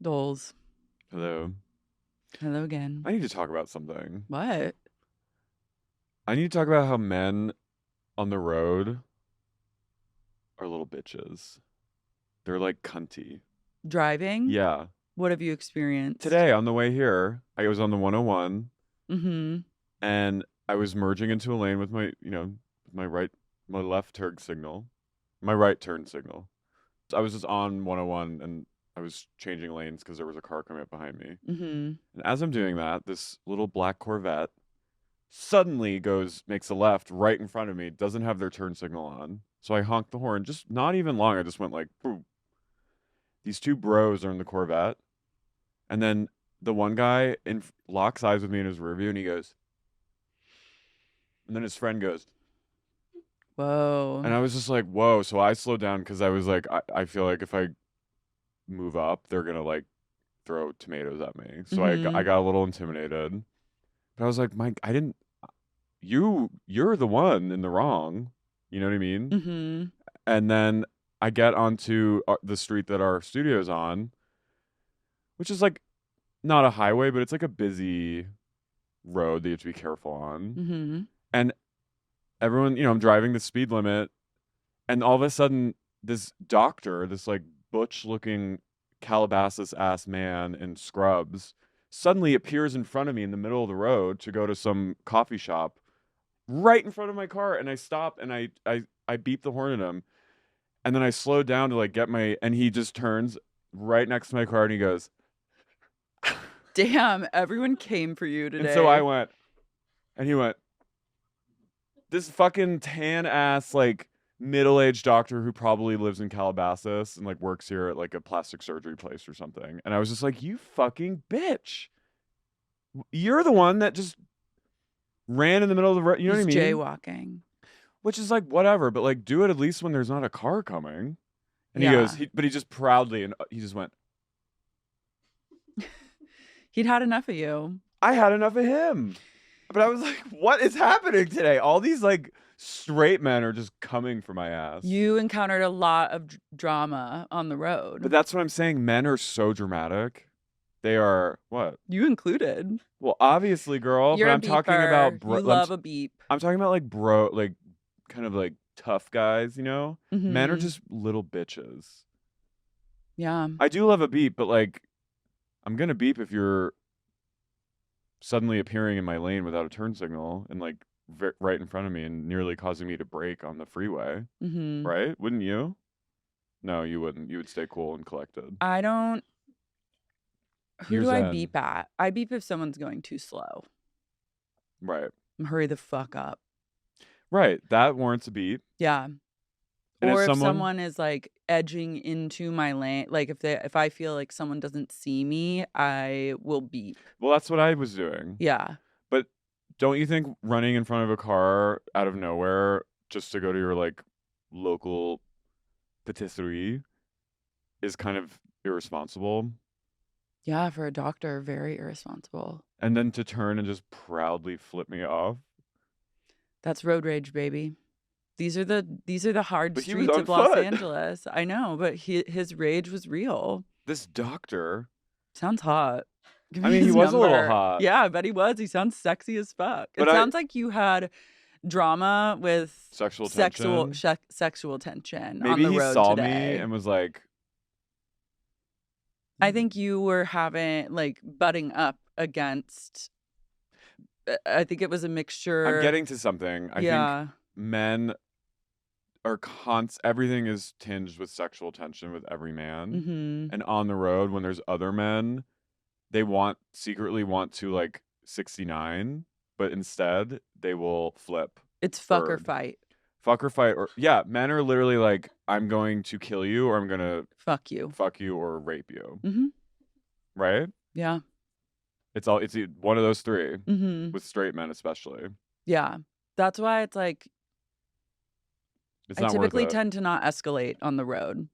Doles. Hello. Hello again. I need to talk about something. What? I need to talk about how men on the road are little bitches. They're like cunty. Driving? Yeah. What have you experienced? Today on the way here, I was on the 101 Mm-hmm. and I was merging into a lane with my left turn signal. My right turn signal. So I was just on 101 and I was changing lanes because there was a car coming up behind me. Mm-hmm. And as I'm doing that, this little black Corvette suddenly makes a left right in front of me, doesn't have their turn signal on. So I honked the horn, just not even long. I just went like, boom. These two bros are in the Corvette. And then the one guy locks eyes with me in his rear view and he goes, and then his friend goes, Whoa. and I was just like, whoa. So I slowed down because I was like, I feel like if I move up, they're going to like throw tomatoes at me. So I got a little intimidated. But I was like, Mike, you're the one in the wrong. You know what I mean? Mm-hmm. And then I get onto the street that our studio's on, which is like not a highway, but it's like a busy road that you have to be careful on. Mm-hmm. And everyone, I'm driving the speed limit, and all of a sudden, this doctor, this like butch-looking Calabasas-ass man in scrubs, suddenly appears in front of me in the middle of the road to go to some coffee shop right in front of my car. And I stop and I beep the horn at him. And then I slow down to like and he just turns right next to my car and he goes, damn, everyone came for you today. And so I went, and he went, this fucking tan ass, like middle-aged doctor who probably lives in Calabasas and like works here at like a plastic surgery place or something. And I was just like, you fucking bitch. You're the one that just ran in the middle of the road. You know what I mean? Jaywalking. Which is like, whatever, but like do it at least when there's not a car coming. And Yeah. he goes, but he just proudly, and he just went, He'd had enough of you. I had enough of him. But I was like, what is happening today? All these like straight men are just coming for my ass. You encountered a lot of drama on the road. But that's what I'm saying. Men are so dramatic. They are what? You included. Well, obviously, girl. You're but a I'm beeper. talking about You love a beep. I'm talking about like like kind of like tough guys, you know? Mm-hmm. Men are just little bitches. Yeah. I do love a beep, but like I'm gonna beep if you're suddenly appearing in my lane without a turn signal and like right in front of me and nearly causing me to brake on the freeway. Mm-hmm. Right? Wouldn't you? No, you wouldn't. You would stay cool and collected. I don't. Who do I beep at? I beep if someone's going too slow. Right. Hurry the fuck up. Right. That warrants a beep. Yeah. And or if someone is like edging into my lane, like if I feel like someone doesn't see me, I will beep. Well, that's what I was doing. Yeah. But don't you think running in front of a car out of nowhere just to go to your like local patisserie is kind of irresponsible? Yeah, for a doctor, very irresponsible. And then to turn and just proudly flip me off. That's road rage, baby. These are the hard streets of foot. Los Angeles. I know, but his rage was real. This doctor sounds hot. I mean, he was a little hot. Yeah, I bet he was. He sounds sexy as fuck. But it sounds like you had drama with sexual tension Maybe on the road he saw today. me and was like, I think you were having like butting up against. I think it was a mixture. I'm getting to something. I think men are everything is tinged with sexual tension with every man. Mm-hmm. And on the road, when there's other men, they secretly want to like 69, but instead they will flip. It's fuck or fight. Fuck or fight, or men are literally like, I'm going to kill you, or I'm gonna fuck you, or rape you. Mm-hmm. Right? Yeah. It's one of those three, mm-hmm. with straight men especially. Yeah, that's why it's like. I typically tend to not escalate on the road,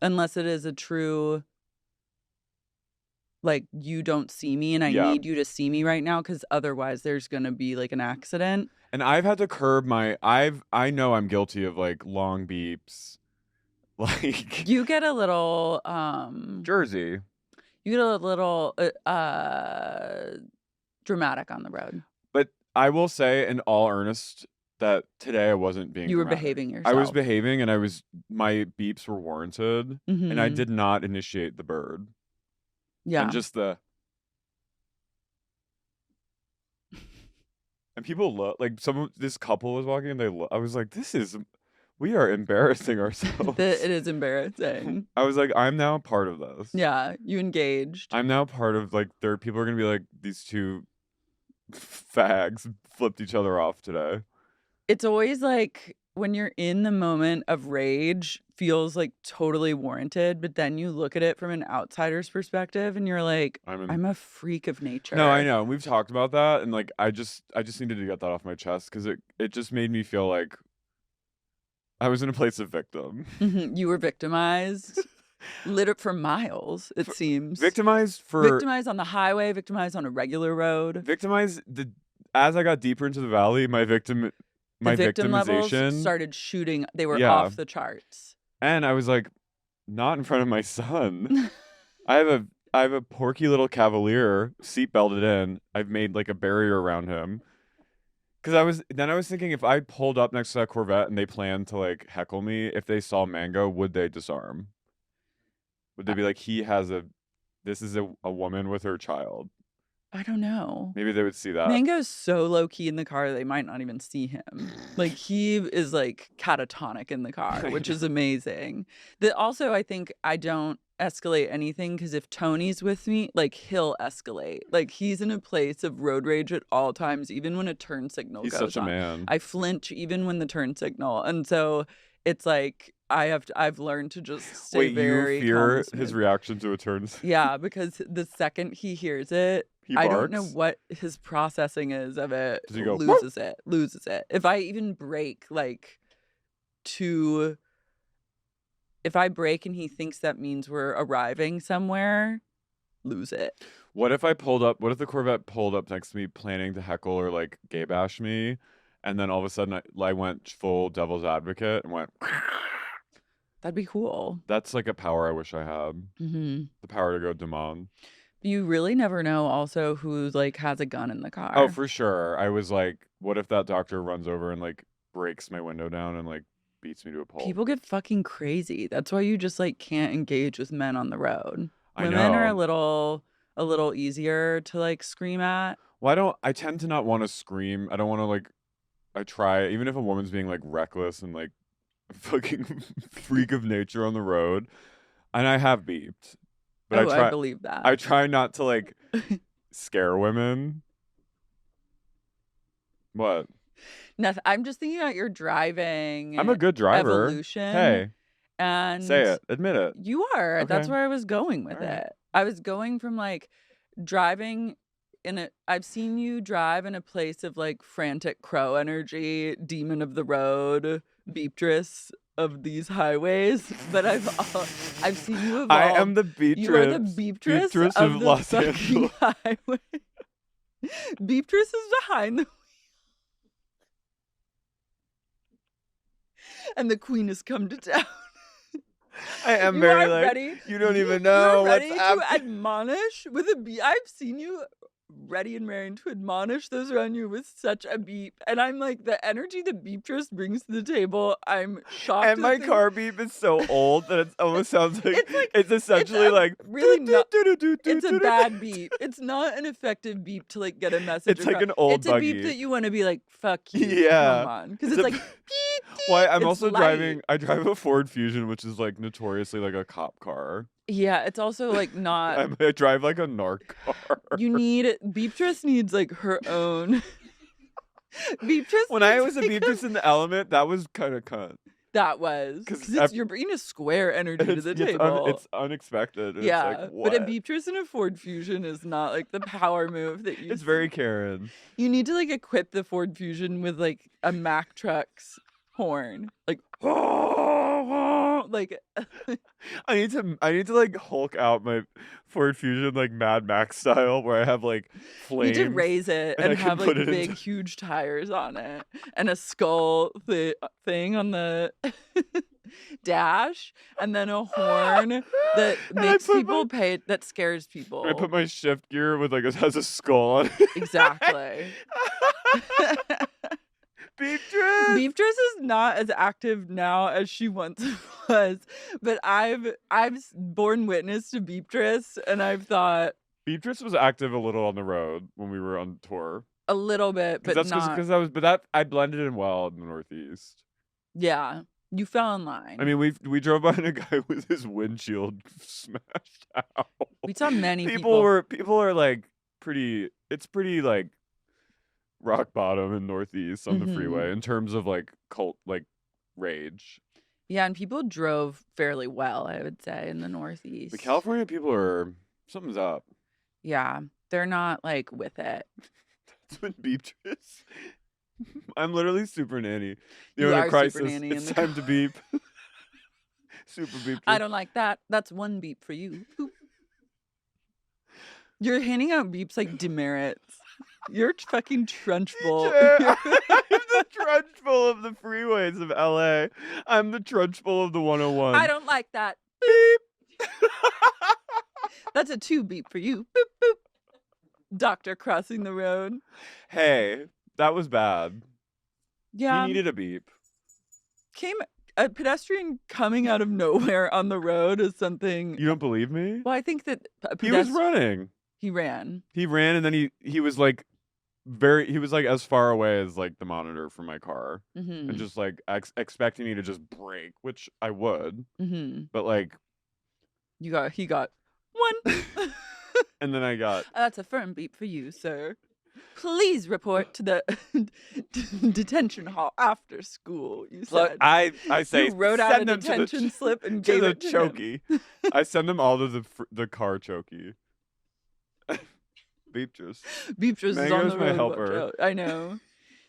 unless it is a true. Like, you don't see me and I need you to see me right now, because otherwise there's going to be like an accident. And I've had to curb I know I'm guilty of like long beeps. Like, you get a little Jersey. You get a little dramatic on the road. But I will say, in all earnest, that today I wasn't being You were dramatic. behaving yourself. I was behaving, and my beeps were warranted, and I did not initiate the bird. Yeah. And just and people look like this couple was walking, and I was like, we are embarrassing ourselves. It is embarrassing. I was like, I'm now a part of this. Yeah, you engaged. I'm now part of, like, people are gonna be like, these two fags flipped each other off today. It's always like when you're in the moment of rage, feels like totally warranted, but then you look at it from an outsider's perspective and you're like, I'm a freak of nature. No, I know. We've talked about that, and like I just needed to get that off my chest because it just made me feel like I was in a place of victim. You were victimized. Lit up for miles, it seems. Victimized on the highway, victimized on a regular road. As I got deeper into the valley, my victim levels started shooting. They were off the charts. And I was like, not in front of my son. I have a porky little Cavalier, seat belted in. I've made like a barrier around him. Because I was thinking, if I pulled up next to that Corvette and they planned to like heckle me, if they saw Mango, would they disarm? Would they be like, this is a woman with her child? I don't know. Maybe they would see that. Mango's so low key in the car, they might not even see him. Like, he is like catatonic in the car, which is amazing. Also, I think I don't escalate anything because if Tony's with me, like, he'll escalate. Like, he's in a place of road rage at all times, even when a turn signal goes on. He's such a man. I flinch even when the turn signal. And so it's like I've learned to just stay very you fear his reaction to a turn signal? Yeah, because the second he hears it, I don't know what his processing is of it. Does he go, loses it. If I even brake if I brake and he thinks that means we're arriving somewhere, lose it. What if the Corvette pulled up next to me planning to heckle or like gay bash me, and then all of a sudden I went full devil's advocate and went... That'd be cool. That's like a power I wish I had. The power to go demand. You really never know also who like has a gun in the car. Oh, for sure. I was like, what if that doctor runs over and like breaks my window down and like beats me to a pulp? People get fucking crazy. That's why you just like can't engage with men on the road. Women are a little easier to like scream at. Well, I tend to not want to scream. I don't want to like, I try, even if a woman's being like reckless and like fucking freak of nature on the road, and I have beeped. But I believe that. I try not to like scare women. What? Nothing. I'm just thinking about your driving. I'm a good driver. Evolution. Hey. And say it. Admit it. You are. Okay. That's where I was going with it. I was going from like driving I've seen you drive in a place of like frantic crow energy, demon of the road, Beeptress of these highways, but I've seen you evolve. I am the Beeptress. You are the Beeptress of the Los fucking highway. Beeptress is behind the wheel. And the queen has come to town. I am very like, ready. You don't even know what's happening. Ready to admonish with a beep. I've seen you ready and raring to admonish those around you with such a beep. And I'm like, the energy that Beeptress brings to the table, I'm shocked. And my car beep is so old that it almost sounds like it's essentially like really not. It's a bad beep. It's not an effective beep to like get a message. It's like an old It's a buggy. beep that you want to be like, fuck you. Yeah. Come on. Because it's like, Why I'm also driving. I drive a Ford Fusion, which is like notoriously like a cop car. Yeah, it's also like not. I drive like a narc car. Beeptress needs like her own. Beeptress. When I was a Beeptress in the Element, that was kind of cunt. That was because you're bringing a square energy to the table. It's unexpected. Yeah, it's like, what? But a Beeptress in a Ford Fusion is not like the power move that you. It's very Karen. You need to like equip the Ford Fusion with like a Mack truck's horn, like. Like I need to like Hulk out my Ford Fusion like Mad Max style where I have like flames. You need to raise it and have like big huge tires on it and a skull thing on the dash and then a horn that And I makes put people my- pay, that scares I people. put my shift gear with like has a skull on it. Exactly. Beeptress. Beeptress is not as active now as she once was, but I've borne witness to Beeptress, and I've thought Beeptress was active a little on the road when we were on tour. a little bit, but That's not. because I blended in well in the Northeast. Yeah, you fell in line. I mean, we drove by a guy with his windshield smashed out. We saw many people are like it's pretty like rock bottom in Northeast on the freeway in terms of like cult like rage. Yeah, and people drove fairly well, I would say, in the Northeast. The California people are something's up. Yeah, they're not like with it. That's when Beeptress. I'm literally super nanny. You You're in are a crisis. super nanny in It's the time to beep. Super Beeptress. I don't like that. That's one beep for you. Boop. You're handing out beeps like demerits. You're fucking Trunchbull. I'm the Trunchbull of the freeways of LA. I'm the Trunchbull of the 101. I don't like that. Beep. That's a 2 beep for you. Boop, boop. Doctor crossing the road. Hey, that was bad. Yeah. He needed a beep. A pedestrian coming out of nowhere on the road is something. You don't believe me? Well, I think that He was running. He ran. He ran, and then he was like he was like as far away as like the monitor from my car, and just like expecting me to just brake, which I would, but like he got 1. and then I got That's a firm beep for you, sir. Please report to the detention hall after school. You said. I say you wrote out a send them detention slip and to gave the it to chokey. I send them all to the car chokey. Beeptress. Beeptress is on Mango's the my road. helper. Watch out. I know.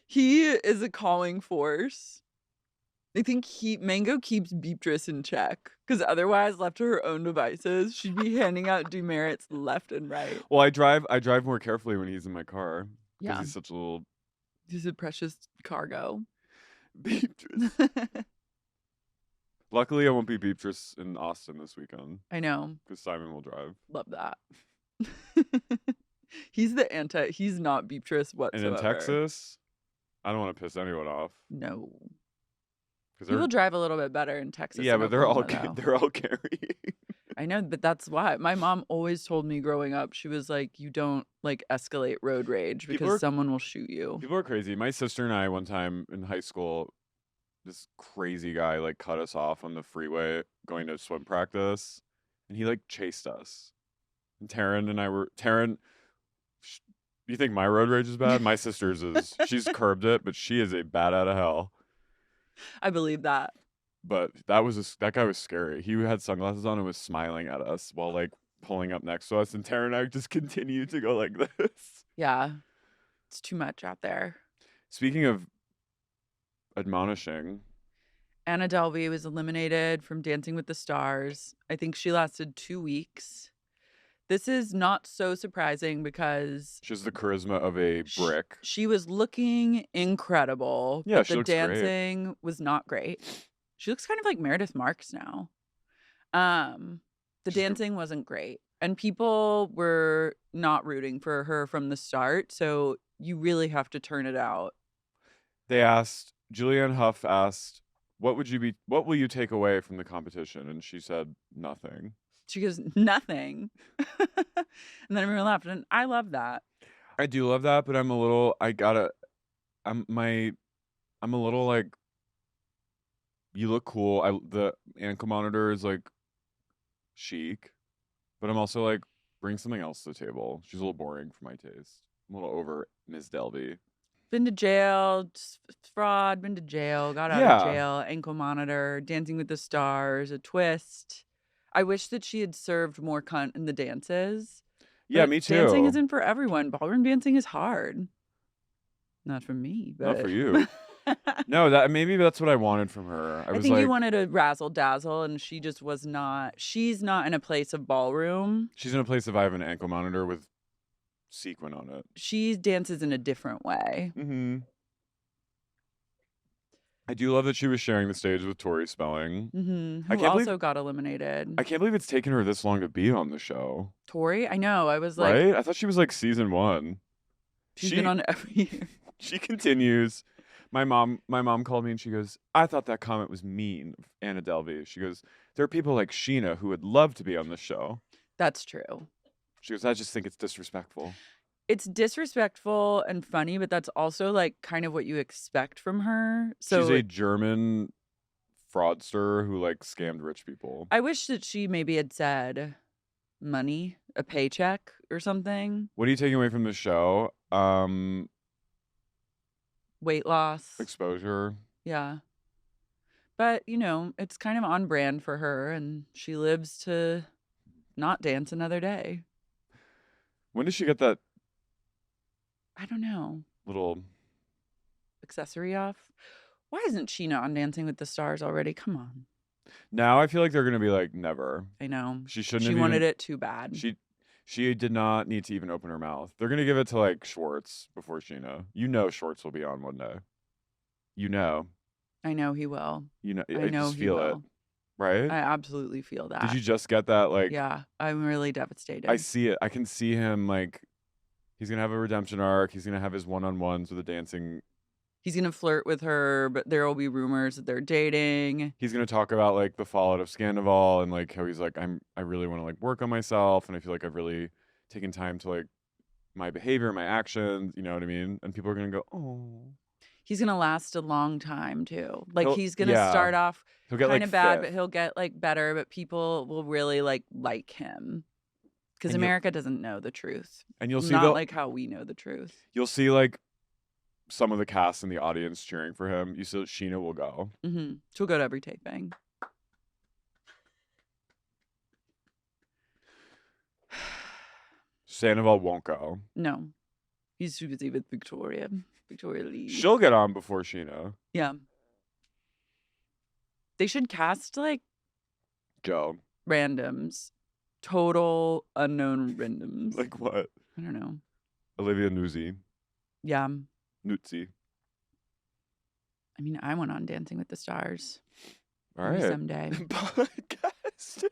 He is a calming force. I think Mango keeps Beeptress in check, because otherwise, left to her own devices, she'd be handing out demerits left and right. Well, I drive more carefully when he's in my car because Yeah. he's such a little He's a precious cargo. Beeptress. Luckily, I won't be Beeptress in Austin this weekend I know. because Simon will drive. Love that. He's not Beeptress whatsoever. And in Texas, I don't want to piss anyone off. No. Because People drive a little bit better in Texas. yeah, and but they're all Oklahoma, though. they're all carrying. I know, but that's why. My mom always told me growing up, she was like, you don't like escalate road rage because someone will shoot you. People are crazy. My sister and I, one time in high school, this crazy guy like cut us off on the freeway going to swim practice, and he like chased us. And Taryn, you think my road rage is bad? My sister's is. She's curbed it, but she is a bat out of hell. I believe that. But that guy was scary. He had sunglasses on and was smiling at us while like pulling up next to us, and Taryn and I just continued to go like this. Yeah. It's too much out there. Speaking of admonishing, Anna Delvey was eliminated from Dancing with the Stars. I think she lasted 2 weeks. This is not so surprising because she has the charisma of a brick. She was looking incredible. Yeah, but she the looks dancing was not great. She looks kind of like Meredith Marks now. The dancing wasn't great. And people were not rooting for her from the start. So you really have to turn it out. Julianne Hough asked, what will you take away from the competition? And she said, nothing. She goes, nothing. And then everyone laughed. And I love that. I do love that, but I'm a little like, you look cool. The ankle monitor is like chic, but I'm also like, bring something else to the table. She's a little boring for my taste. I'm a little over Ms. Delvey. Been to jail, fraud, been to jail, got out of jail, ankle monitor, Dancing with the Stars, a twist. I wish that she had served more cunt in the dances. Yeah, me too. Dancing isn't for everyone. Ballroom dancing is hard. Not for me, but not for you. No, maybe that's what I wanted from her. I think you wanted a razzle dazzle, and she just was not. She's not in a place of ballroom. She's in a place of I have an ankle monitor with sequin on it. She dances in a different way. Mm-hmm. I do love that she was sharing the stage with Tori Spelling. I Who can't also believe got eliminated. I can't believe it's taken her this long to be on the show. Tori? I know. I was like, Right? I thought she was like season 1. she's been on every year. She continues. My mom called me and she goes, I thought that comment was mean, Anna Delvey. She goes, there are people like Sheena who would love to be on the show. That's true. She goes, I just think it's disrespectful. It's disrespectful and funny, but that's also like kind of what you expect from her. So she's a German fraudster who like scammed rich people. I wish that she maybe had said money, a paycheck or something. What are you taking away from the show? Weight loss. Exposure. Yeah. But, you know, it's kind of on brand for her, and she lives to not dance another day. When did she get that I don't know. little Accessory off? Why isn't Sheena on Dancing with the Stars already? Come on. Now I feel like they're gonna be like never. I know. She shouldn't She have wanted even, it too bad. She did not need to even open her mouth. They're gonna give it to like Schwartz before Sheena. You know Schwartz will be on one day. You know. I know he will. You know. I know just he feel it. will. Right? I absolutely feel that. Did you just get that? Like, Yeah, I'm really devastated. I see it. I can see him like he's gonna have a redemption arc. He's gonna have his one-on-ones with a dancing. He's gonna flirt with her, but there will be rumors that they're dating. He's gonna talk about like the fallout of Scandival and like how he's like, I really want to like work on myself, and I feel like I've really taken time to like my behavior, my actions. You know what I mean? And people are gonna go, oh. He's gonna last a long time too. Like he's gonna yeah. start off He'll get kind like of bad, 5th. but he'll get like better. But people will really like him because And America doesn't know the truth. And you'll see not like how we know the truth. You'll see like some of the cast in the audience cheering for him. You see Sheena will go. She'll go to every taping. Sandoval won't go. No, he's too busy with Victoria Lee. She'll get on before Sheena. Yeah. They should cast like Joe. Randoms. Total unknown randoms. Like what? I don't know. Olivia Nuzzi. Yeah. Nuzzi. I mean, I went on Dancing with the Stars. All Maybe right. someday. Podcast.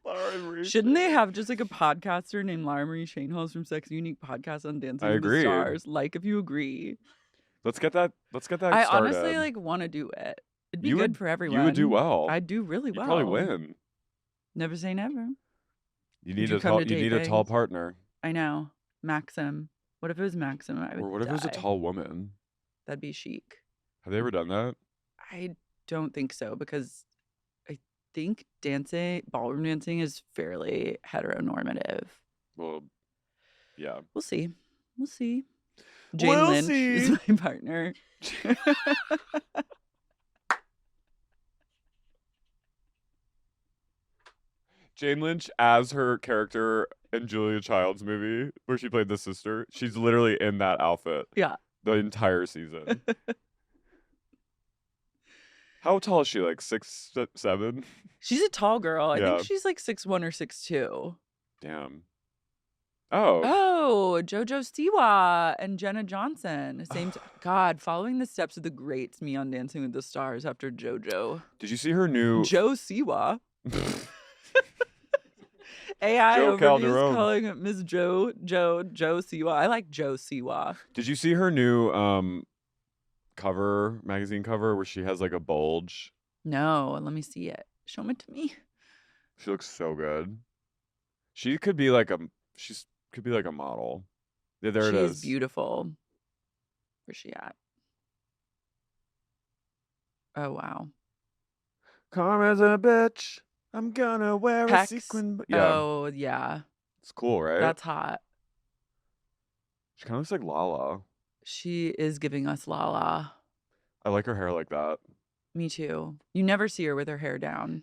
Lara and Marie. Shouldn't they have just like a podcaster named Lara Marie Shanehalls from Sex Unique podcast on Dancing I with agree. the Stars? Like, if you agree. Let's get that I started. honestly like want to do it. It'd be good for everyone. You would do well. I'd do really well. You'd probably win. Never say never. You need you a come tall. to You need a tall tapings? partner. I know. Maxim. What if it was Maxim? I would Or what if it was a die. tall woman? That'd be chic. Have they ever done that? I don't think so because I think ballroom dancing is fairly heteronormative. Well, yeah. We'll see. We'll see. Jane We'll Lynch see. is my partner. Jane Lynch as her character in Julia Child's movie where she played the sister. She's literally in that outfit. Yeah. The entire season. How tall is she? Like 6'7"? She's a tall girl. I Yeah. think she's like 6'1" or 6'2". Damn. Oh. Oh, JoJo Siwa and Jenna Johnson. God, following the steps of the greats, me on Dancing with the Stars after JoJo. Did you see her new Joe Siwa. AI Joe overviews Calderon. calling it Miss Joe Siwa. I like Joe Siwa. Did you see her new magazine cover where she has like a bulge? No, let me see it. Show it to me. She looks so good. She could be like a model. Yeah, there it She is. is beautiful. Where's she at? Oh wow. Calm as a bitch. I'm gonna wear a Pecs. sequin. Yeah, Oh yeah. it's cool, right? That's hot. She kind of looks like Lala. She is giving us Lala. I like her hair like that. Me too. You never see her with her hair down.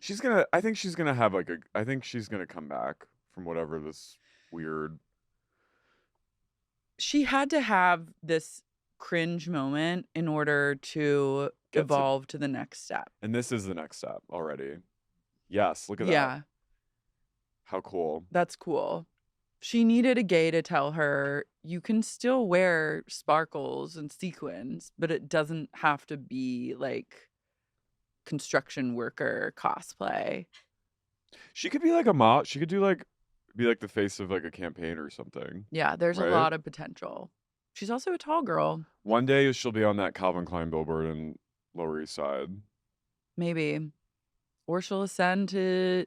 I think she's gonna have I think she's gonna come back from whatever this weird. She had to have this cringe moment in order to evolve to the next step. And this is the next step already. Yes, look at that. Yeah, How cool. that's cool. She needed a gay to tell her you can still wear sparkles and sequins, but it doesn't have to be like construction worker cosplay. She could be like a model. She could do like be like the face of like a campaign or something. Yeah, there's a Right? lot of potential. She's also a tall girl. One day she'll be on that Calvin Klein billboard in Lower East Side. Maybe. Or she'll ascend to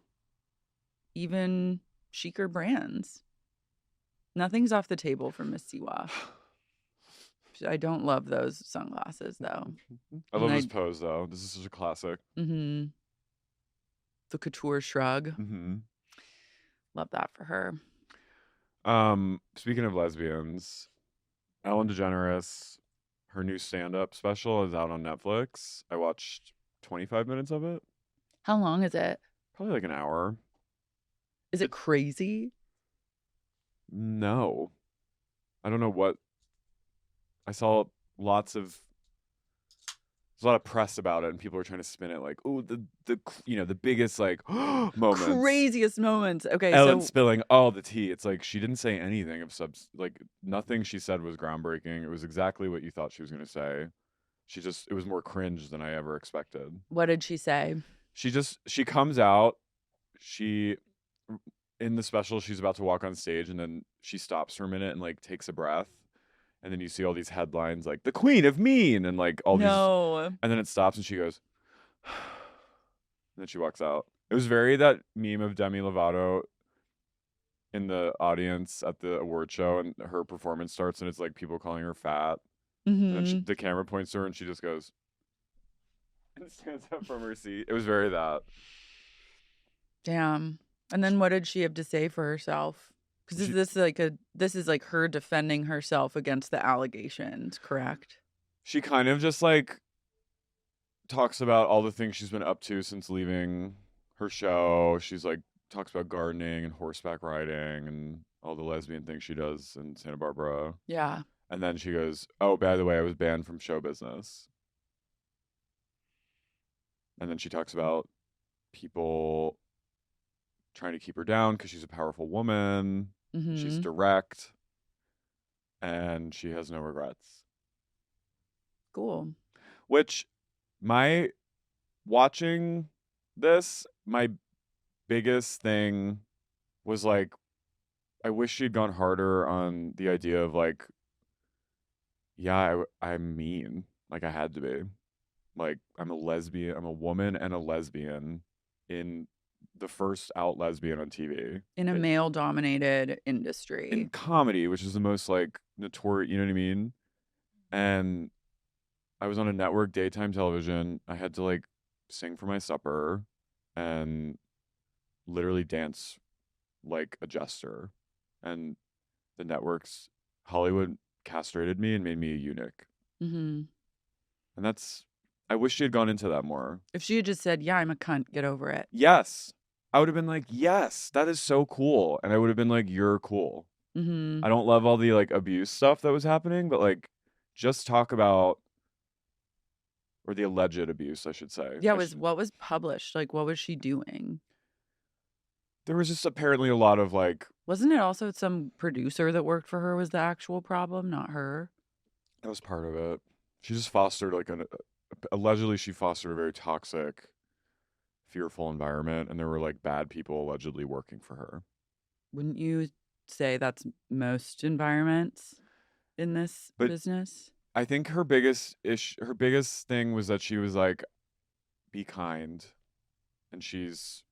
even chicer brands. Nothing's off the table for Miss Siwa. I don't love those sunglasses, though. I love this pose, though. This is such a classic. Mm-hmm. The couture shrug. Mm-hmm. Love that for her. Speaking of lesbians, Ellen DeGeneres, her new stand-up special is out on Netflix. I watched 25 minutes of it. How long is it? Probably like an hour. Is it crazy? No. I don't know what. I saw lots of. There's a lot of press about it, and people are trying to spin it like, oh, the biggest like moments, craziest moments. Okay, Ellen so spilling all the tea. It's like she didn't say anything of like nothing she said was groundbreaking. It was exactly what you thought she was going to say. It was more cringe than I ever expected. What did she say? She comes out. In the special, she's about to walk on stage, and then she stops for a minute and like takes a breath. And then you see all these headlines like the Queen of Mean and like all these. And then it stops and she goes, and then she walks out. It was very that meme of Demi Lovato in the audience at the award show, and her performance starts and it's like people calling her fat. Mm-hmm. And then the camera points to her and she just goes and stands up from her seat. It was very that. Damn. And then what did she have to say for herself? Because this is like her defending herself against the allegations, correct? She kind of just like talks about all the things she's been up to since leaving her show. She's like talks about gardening and horseback riding and all the lesbian things she does in Santa Barbara. Yeah. And then she goes, "Oh, by the way, I was banned from show business." And then she talks about people trying to keep her down because she's a powerful woman. Mm-hmm. She's direct. And she has no regrets. Cool. Which, watching this, my biggest thing was like, I wish she'd gone harder on the idea of like, yeah, I'm mean. Like I had to be. Like I'm a lesbian. I'm a woman and a lesbian in the first out lesbian on TV. In a male-dominated industry. In comedy, which is the most like notorious, you know what I mean? And I was on a network daytime television. I had to like sing for my supper and literally dance like a jester. And the networks, Hollywood castrated me and made me a eunuch. Mm-hmm. And I wish she had gone into that more. If she had just said, yeah, I'm a cunt, get over it. Yes. I would have been like, yes, that is so cool. And I would have been like, you're cool. Mm-hmm. I don't love all the like abuse stuff that was happening, but like just talk about, or the alleged abuse, I should say. Yeah, what was published? Like, what was she doing? There was just apparently a lot of like. Wasn't it also some producer that worked for her was the actual problem, not her? That was part of it. She just fostered like allegedly she fostered a very toxic, fearful environment, and there were like bad people allegedly working for her. Wouldn't you say that's most environments in this business? I think her biggest thing was that she was like, be kind. And she's,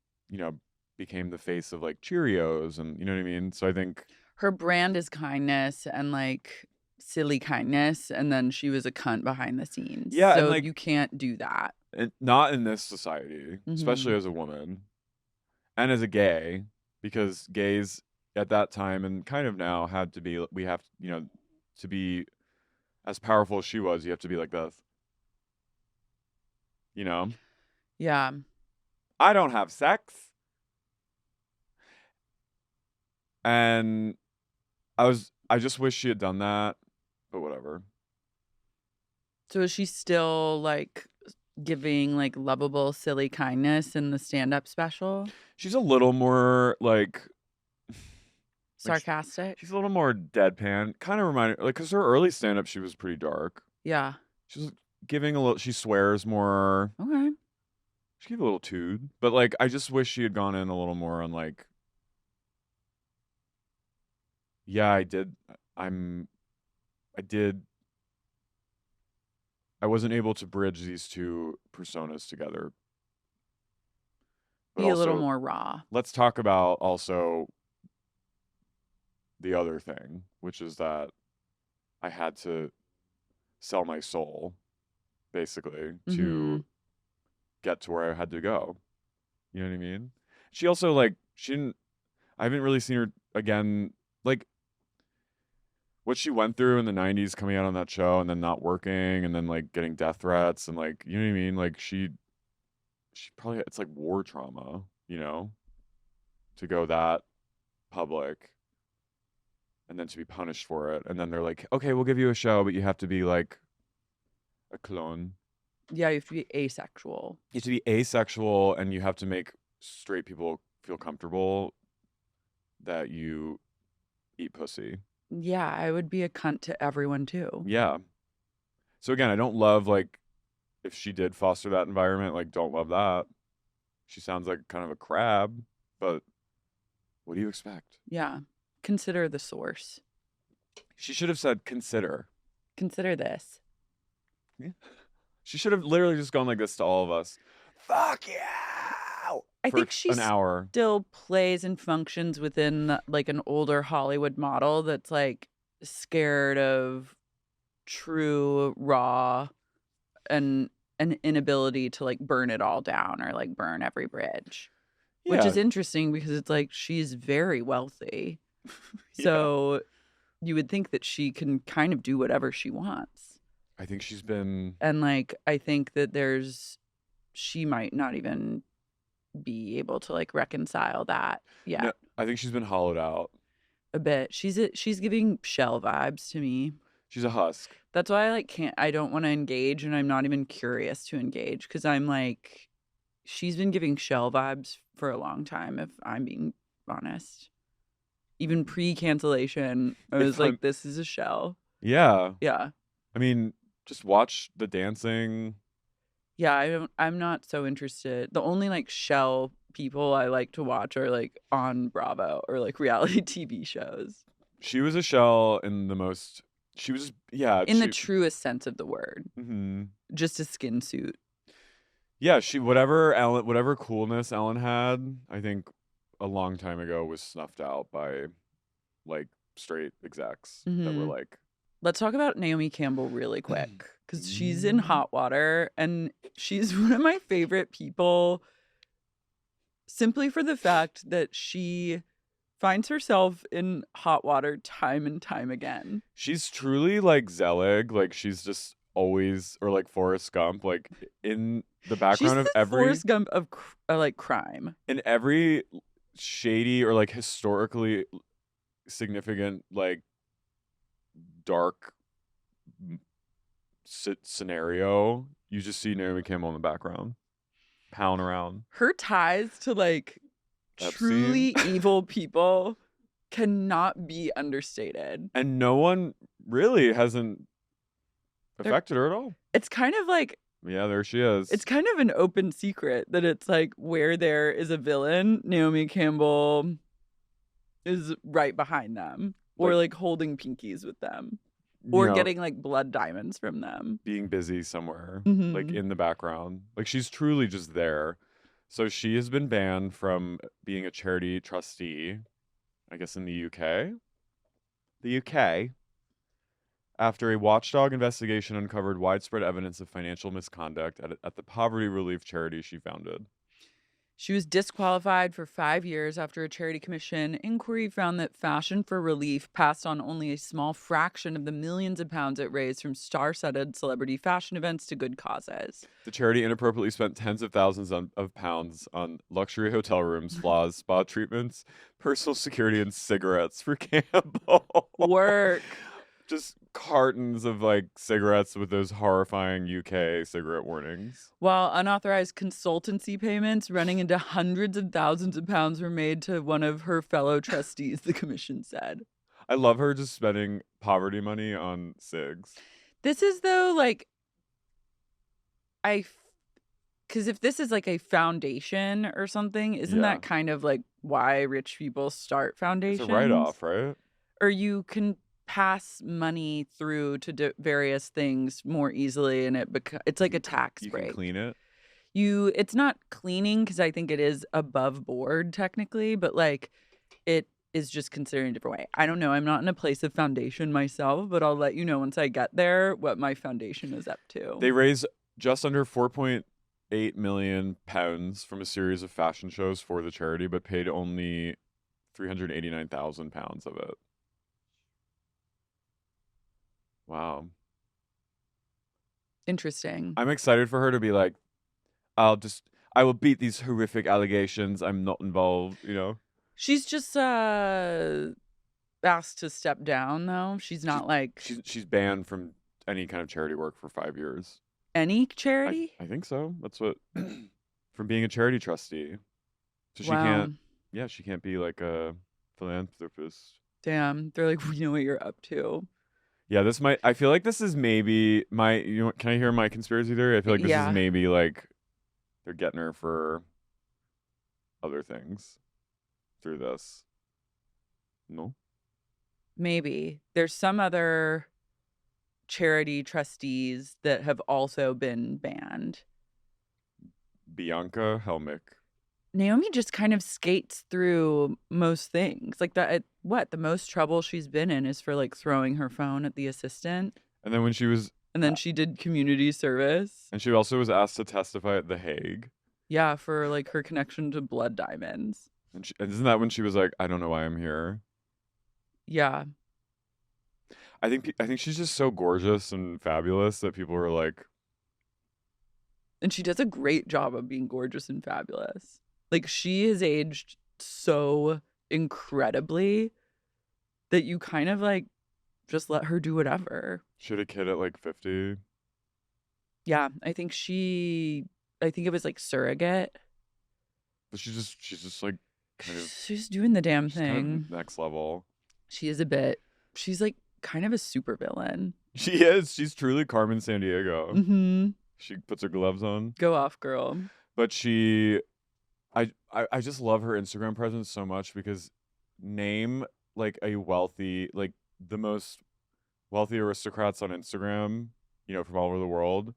became the face of like Cheerios and you know what I mean? So I think her brand is kindness and like silly kindness, and then she was a cunt behind the scenes. Yeah. So and, like, you can't do that. Not in this society, especially Mhm. as a woman and as a gay, because gays at that time and kind of now had to be, to be as powerful as she was, you have to be like this. Yeah. I don't have sex. And I just wish she had done that, but whatever. So is she still like giving like lovable, silly kindness in the stand-up special? She's a little more like Sarcastic. She's a little more deadpan. Kind of reminded, like, because her early stand-up, she was pretty dark. Yeah. She's giving a little, she swears more. Okay. She gave a little tood. But, like, I just wish she had gone in a little more on, like, yeah, I did. I wasn't able to bridge these two personas together. But Be a little also, more raw. let's talk about also the other thing, which is that I had to sell my soul, basically, to get to where I had to go. You know what I mean? She also, like, I haven't really seen her again, like, what she went through in the 90s coming out on that show and then not working and then, like, getting death threats and, like, you know what I mean? Like, she probably, it's like war trauma, you know, to go that public and then to be punished for it. And then they're like, okay, we'll give you a show, but you have to be like a clone. Yeah, you have to be asexual. You have to be asexual and you have to make straight people feel comfortable that you eat pussy. Yeah, I would be a cunt to everyone too. Yeah. So again, I don't love, like, if she did foster that environment, like, don't love that. She sounds like kind of a crab, but what do you expect? Yeah. Consider the source. She should have said consider. Consider this. Yeah. She should have literally just gone like this to all of us. Fuck yeah! I think she an hour. Still plays and functions within, like, an older Hollywood model that's, like, scared of true raw and an inability to, like, burn it all down or, like, burn every bridge. Yeah. Which is interesting because it's like she's very wealthy. So you would think that she can kind of do whatever she wants. I think she's been... And, like, I think that she might not even be able to, like, reconcile that yet. No, I think she's been hollowed out. A bit. She's giving Shell vibes to me. She's a husk. That's why I don't want to engage, and I'm not even curious to engage because I'm like, she's been giving Shell vibes for a long time, if I'm being honest. Even pre-cancellation, I was like, this is a Shell. Yeah. Yeah. I mean, just watch the dancing. Yeah, I'm not so interested. The only, like, Shell people I like to watch are, like, on Bravo or, like, reality TV shows. She was a Shell in the most... She was, yeah. In the truest sense of the word. Mm-hmm. Just a skin suit. Yeah, whatever coolness Ellen had, I think a long time ago was snuffed out by, like, straight execs that were like... Let's talk about Naomi Campbell really quick because she's in Hot Water and she's one of my favorite people simply for the fact that she finds herself in hot water time and time again. She's truly like Zelig, like she's just always, or like Forrest Gump, like in the background of every Forrest Gump of like crime. In every shady or like historically significant like dark scenario, you just see Naomi Campbell in the background, pounding around. Her ties to like Epstein. Truly evil people cannot be understated. And no one really hasn't affected her at all. It's kind of like... Yeah, there she is. It's kind of an open secret that it's like where there is a villain, Naomi Campbell is right behind them. Or like holding pinkies with them. Or getting like blood diamonds from them. Being busy somewhere, like in the background. Like she's truly just there. So she has been banned from being a charity trustee, I guess in the UK. The UK. After a watchdog investigation uncovered widespread evidence of financial misconduct at the poverty relief charity she founded. She was disqualified for 5 years after a charity commission inquiry found that Fashion for Relief passed on only a small fraction of the millions of pounds it raised from star-studded celebrity fashion events to good causes. The charity inappropriately spent tens of thousands of pounds on luxury hotel rooms, spas, spa treatments, personal security, and cigarettes for Campbell. Work. Just cartons of like cigarettes with those horrifying UK cigarette warnings. While unauthorized consultancy payments running into hundreds of thousands of pounds were made to one of her fellow trustees, the commission said. I love her just spending poverty money on cigs. This is though like because if this is like a foundation or something, isn't that kind of like why rich people start foundations? It's a write-off, right? Or you can pass money through to various things more easily, and it's like a tax break. You can clean it. It's not cleaning because I think it is above board technically, but like it is just considered a different way. I don't know. I'm not in a place of foundation myself, but I'll let you know once I get there what my foundation is up to. They raised just under £4.8 million from a series of fashion shows for the charity, but paid only £389,000 of it. Wow. Interesting. I'm excited for her to be like, I will beat these horrific allegations. I'm not involved, you know? She's just asked to step down, though. She's not she's banned from any kind of charity work for 5 years. Any charity? I think so. That's what, from being a charity trustee. So she can't be like a philanthropist. Damn. They're like, we know what you're up to. Yeah, I feel like this is maybe can I hear my conspiracy theory? I feel like this is maybe like they're getting her for other things through this. No? Maybe. There's some other charity trustees that have also been banned. Bianca Helmick. Naomi just kind of skates through most things. Like the most trouble she's been in is for like throwing her phone at the assistant. And then she did community service. And she also was asked to testify at The Hague. Yeah, for like her connection to blood diamonds. And isn't that when she was like, I don't know why I'm here? Yeah. I think she's just so gorgeous and fabulous that people were like. And she does a great job of being gorgeous and fabulous. Like, she has aged so incredibly that you kind of, like, just let her do whatever. She had a kid at, like, 50. Yeah, I think it was, like, surrogate. But she's just, like, kind of... She's doing the damn thing. Kind of next level. She is a bit... She's, like, kind of a supervillain. She is. She's truly Carmen Sandiego. Mm-hmm. She puts her gloves on. Go off, girl. But I just love her Instagram presence so much because name like a wealthy, like the most wealthy aristocrats on Instagram, you know, from all over the world.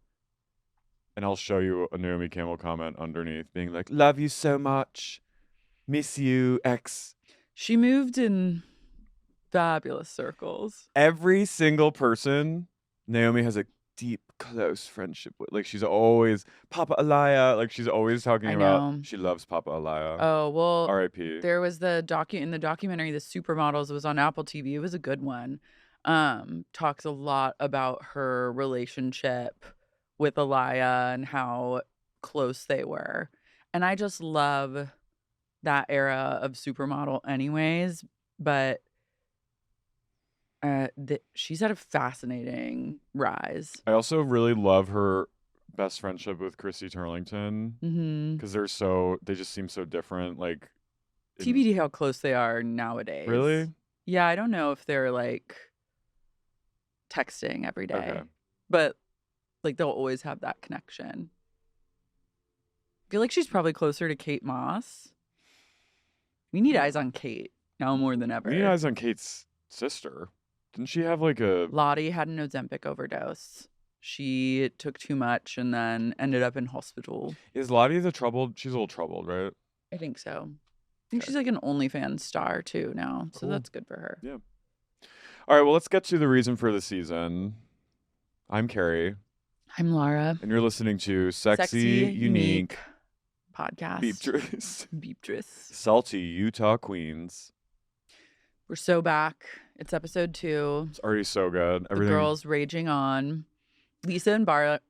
And I'll show you a Naomi Campbell comment underneath being like, love you so much. Miss you, X. She moved in fabulous circles. Every single person Naomi has a deep, close friendship with. Like, she's always Papa Alaya. Like, she's always talking about she loves Papa Alaya. Oh, well, R.I.P. There was in the documentary, The Supermodels. It was on Apple TV. It was a good one. Talks a lot about her relationship with Alaya and how close they were. And I just love that era of Supermodel anyways. But she's had a fascinating rise. I also really love her best friendship with Chrissy Turlington because they just seem so different. Like, TBD how close they are nowadays. Really? Yeah, I don't know if they're like texting every day, but like they'll always have that connection. I feel like she's probably closer to Kate Moss. We need eyes on Kate now more than ever. We need eyes on Kate's sister. Didn't she have like a... Lottie had an Ozempic overdose. She took too much and then ended up in hospital. Is Lottie she's a little troubled, right? I think so. I think she's like an OnlyFans star too now. So Cool. that's good for her. Yeah. All right, well, let's get to the reason for the season. I'm Carey. I'm Lara. And you're listening to Sexy Unique Podcast. Beeptress. Salty Utah Queens. We're so back. It's episode 2. It's already so good. The girls raging on. Lisa and Barlin.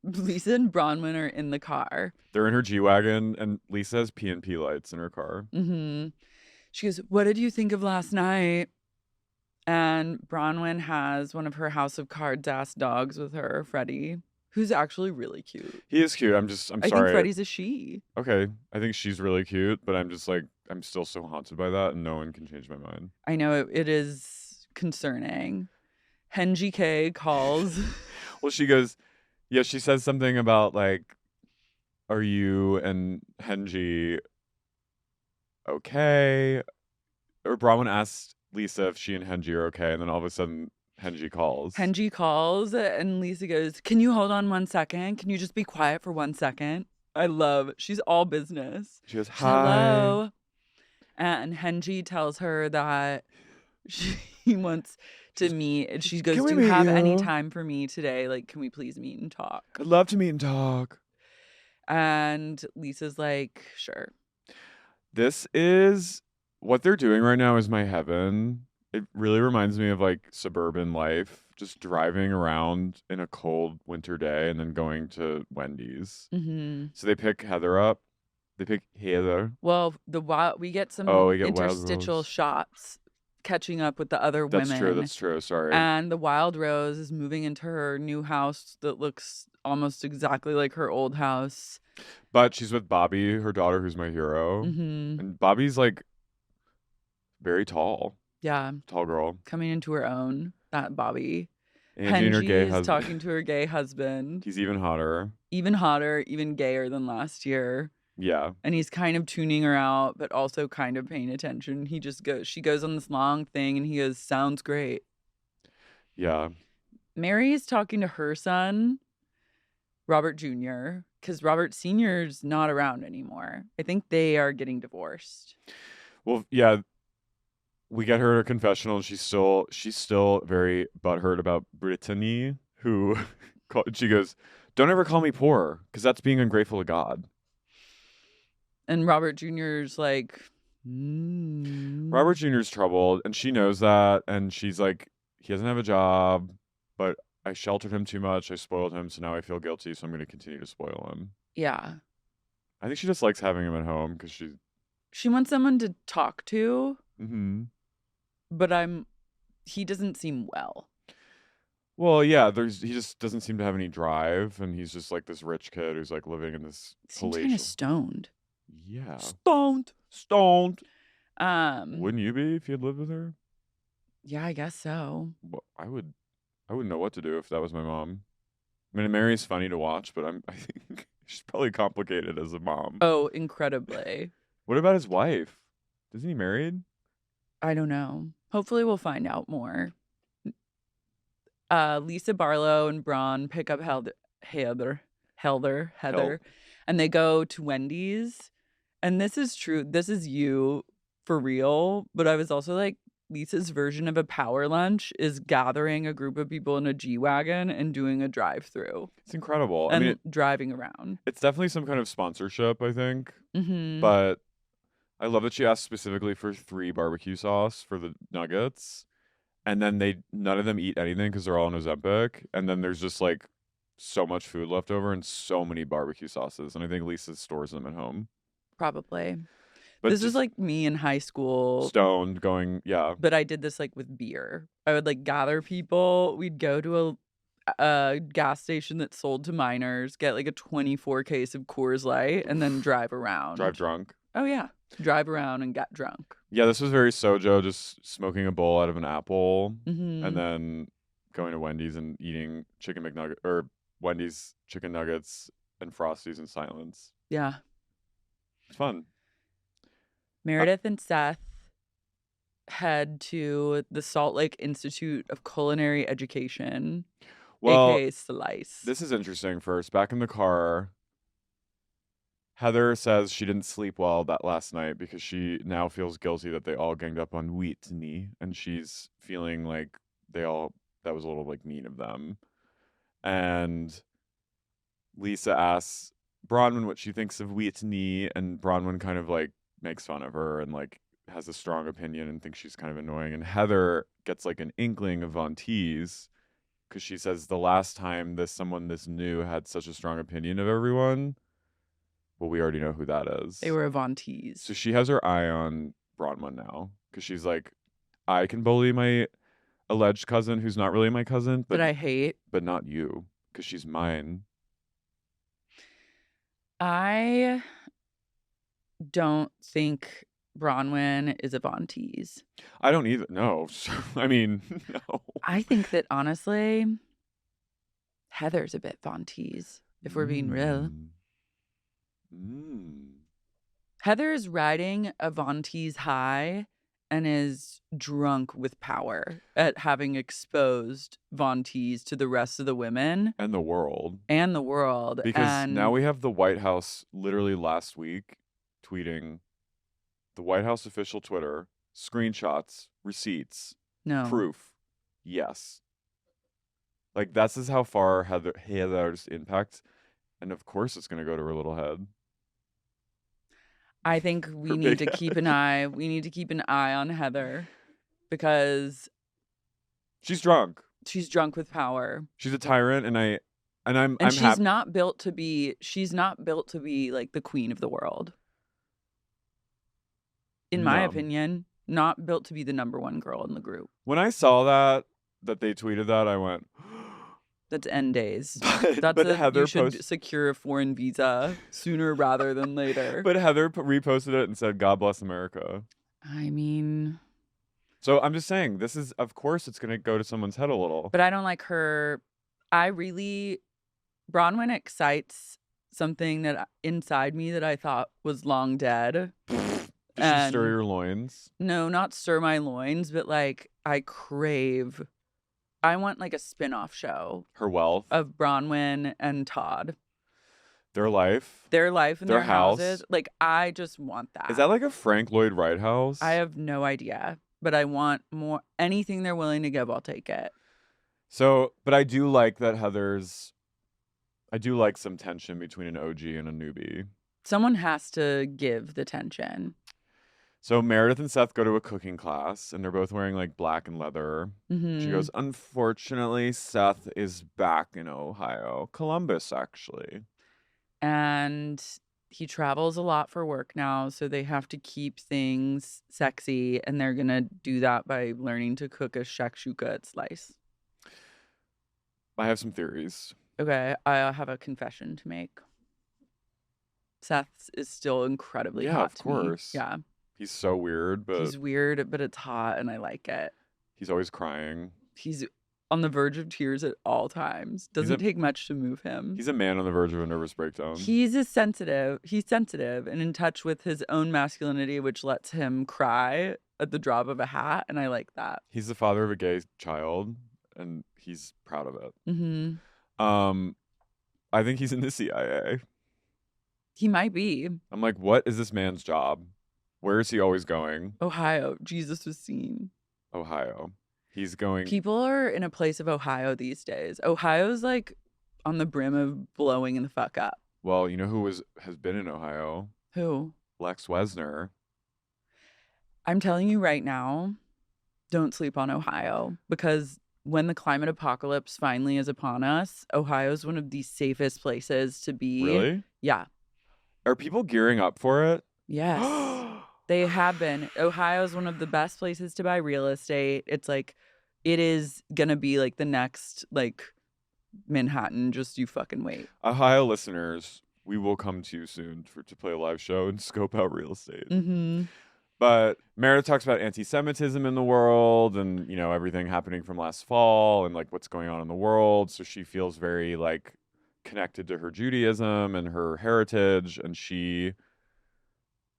Lisa and Bronwyn are in the car. They're in her G Wagon, and Lisa has P&P lights in her car. Mm-hmm. She goes, what did you think of last night? And Bronwyn has one of her House of Cards ass dogs with her, Freddie, who's actually really cute. He is cute. I'm I sorry. think Freddie's a she. Okay. I think she's really cute, but I'm just like, I'm still so haunted by that, and no one can change my mind. I know it is concerning. Henji K calls. Well, she goes, yeah, she says something about like, are you and Henji okay? Or Bronwyn asked Lisa if she and Henji are okay, and then all of a sudden Henji calls. Henji calls and Lisa goes, "Can you hold on 1 second? Can you just be quiet for 1 second?" I love, she's all business. She goes, She's, hi. hello. And Henji tells her that she wants to meet. And she goes, "Can we do you meet have any you?" time for me today? Like, can we please meet and talk? I'd love to meet and talk. And Lisa's like, sure. This is what they're doing right now is my heaven. It really reminds me of like suburban life, just driving around in a cold winter day and then going to Wendy's. Mm-hmm. So they pick Heather up. They pick Heather. Well, we get some We get interstitial Wild Rose. shots catching up with the other That's women. That's true. Sorry. And the Wild Rose is moving into her new house that looks almost exactly like her old house. But she's with Bobby, her daughter, who's my hero. Mm-hmm. And Bobby's like very tall. Yeah. Tall girl. Coming into her own, that Bobby. Angie and her gay Henji is husband. talking to her gay husband. He's even hotter. Even hotter, even gayer than last year. Yeah. And he's kind of tuning her out, but also kind of paying attention. She goes on this long thing and he goes, sounds great. Yeah. Mary is talking to her son, Robert Jr., because Robert Sr.'s not around anymore. I think they are getting divorced. Well, yeah. We get her a confessional and she's still very butthurt about Britani, who she goes, don't ever call me poor, because that's being ungrateful to God. And Robert Jr.'s like, Robert Jr.'s troubled, and she knows that, and she's like, he doesn't have a job, but I sheltered him too much, I spoiled him, so now I feel guilty, so I'm going to continue to spoil him. Yeah. I think she just likes having him at home, because she wants someone to talk to, but he doesn't seem well. Well, yeah, he just doesn't seem to have any drive, and he's just like this rich kid who's like living in this seems kind of stoned. Yeah. Stoned. Wouldn't you be if you had lived with her? Yeah, I guess so. Well, I wouldn't know what to do if that was my mom. I mean, Mary's funny to watch, but I think she's probably complicated as a mom. Oh, incredibly. What about his wife? Isn't he married? I don't know. Hopefully we'll find out more. Lisa Barlow and Braun pick up Heather, and they go to Wendy's. And this is true. This is you for real. But I was also like, Lisa's version of a power lunch is gathering a group of people in a G Wagon and doing a drive-through. It's incredible. And I mean, driving around. It's definitely some kind of sponsorship, I think. Mm-hmm. But I love that she asked specifically for 3 barbecue sauce for the nuggets. And then none of them eat anything because they're all on Ozempic. And then there's just like so much food left over and so many barbecue sauces. And I think Lisa stores them at home. Probably. But this is like me in high school. Stoned going, yeah. But I did this like with beer. I would like gather people. We'd go to a gas station that sold to minors, get like a 24 case of Coors Light, and then drive around. Drive drunk. Oh, yeah. Drive around and get drunk. Yeah, this was very Sojo, just smoking a bowl out of an apple and then going to Wendy's and eating Wendy's chicken nuggets and Frosties in silence. Yeah. It's fun. Meredith and Seth head to the Salt Lake Institute of Culinary Education, aka Slice. This is interesting. First, back in the car, Heather says she didn't sleep well that last night because she now feels guilty that they all ganged up on Whitney, and she's feeling like that was a little like mean of them. And Lisa asks Bronwyn what she thinks of Whitney, and Bronwyn kind of like makes fun of her and like has a strong opinion and thinks she's kind of annoying. And Heather gets like an inkling of Von Teese because she says the last time someone this new had such a strong opinion of everyone, well, we already know who that is. They were Von Teese. So she has her eye on Bronwyn now because she's like, I can bully my alleged cousin who's not really my cousin, that I hate. but not you, because she's mine. I don't think Bronwyn is a Von Tease. I don't either. No. I mean, no. I think that honestly, Heather's a bit Von Tease, if we're being real. Heather is riding a Von Tease high and is drunk with power at having exposed Von Tease to the rest of the women. And the world. Because now we have the White House literally last week tweeting the White House official Twitter, screenshots, receipts, proof. Yes. Like, that's just how far Heather's impact. And of course it's going to go to her little head. I think we need to keep an eye. We need to keep an eye on Heather because she's drunk. She's drunk with power. She's a tyrant, and she's not built to be. She's not built to be like the queen of the world. In my opinion, not built to be the number one girl in the group. When I saw that they tweeted that, I went, that's end days. You should secure a foreign visa sooner rather than later. But Heather reposted it and said, "God bless America." I mean, so I'm just saying, this is, of course, it's going to go to someone's head a little. But I don't like her. Bronwyn excites something that inside me that I thought was long dead. Did she stir your loins? No, not stir my loins, but like I want like a spin-off show. Her wealth. Of Bronwyn and Todd. Their life. And their houses. Like, I just want that. Is that like a Frank Lloyd Wright house? I have no idea. But I want more. Anything they're willing to give, I'll take it. So, but I do like that I do like some tension between an OG and a newbie. Someone has to give the tension. So Meredith and Seth go to a cooking class, and they're both wearing like black and leather. Mm-hmm. She goes, "Unfortunately, Seth is back in Ohio, Columbus, actually." And he travels a lot for work now, so they have to keep things sexy, and they're gonna do that by learning to cook a shakshuka at Slice. I have some theories. Okay, I have a confession to make. Seth is still incredibly hot to me. Of course. Yeah. He's so weird, but... He's weird, but it's hot, and I like it. He's always crying. He's on the verge of tears at all times. Doesn't take much to move him. He's a man on the verge of a nervous breakdown. He's sensitive and in touch with his own masculinity, which lets him cry at the drop of a hat, and I like that. He's the father of a gay child, and he's proud of it. Mm-hmm. I think he's in the CIA. He might be. I'm like, what is this man's job? Where is he always going? Ohio. Jesus was seen. Ohio. He's going... People are in a place of Ohio these days. Ohio's like on the brim of blowing the fuck up. Well, you know who has been in Ohio? Who? Lex Wesner. I'm telling you right now, don't sleep on Ohio, because when the climate apocalypse finally is upon us, Ohio's one of the safest places to be. Really? Yeah. Are people gearing up for it? Yes. They have been. Ohio's one of the best places to buy real estate. It's like, it is going to be like the next, like, Manhattan. Just you fucking wait. Ohio listeners, we will come to you soon to play a live show and scope out real estate. Mm-hmm. But Meredith talks about anti-Semitism in the world and, you know, everything happening from last fall and, like, what's going on in the world. So she feels very, like, connected to her Judaism and her heritage. And she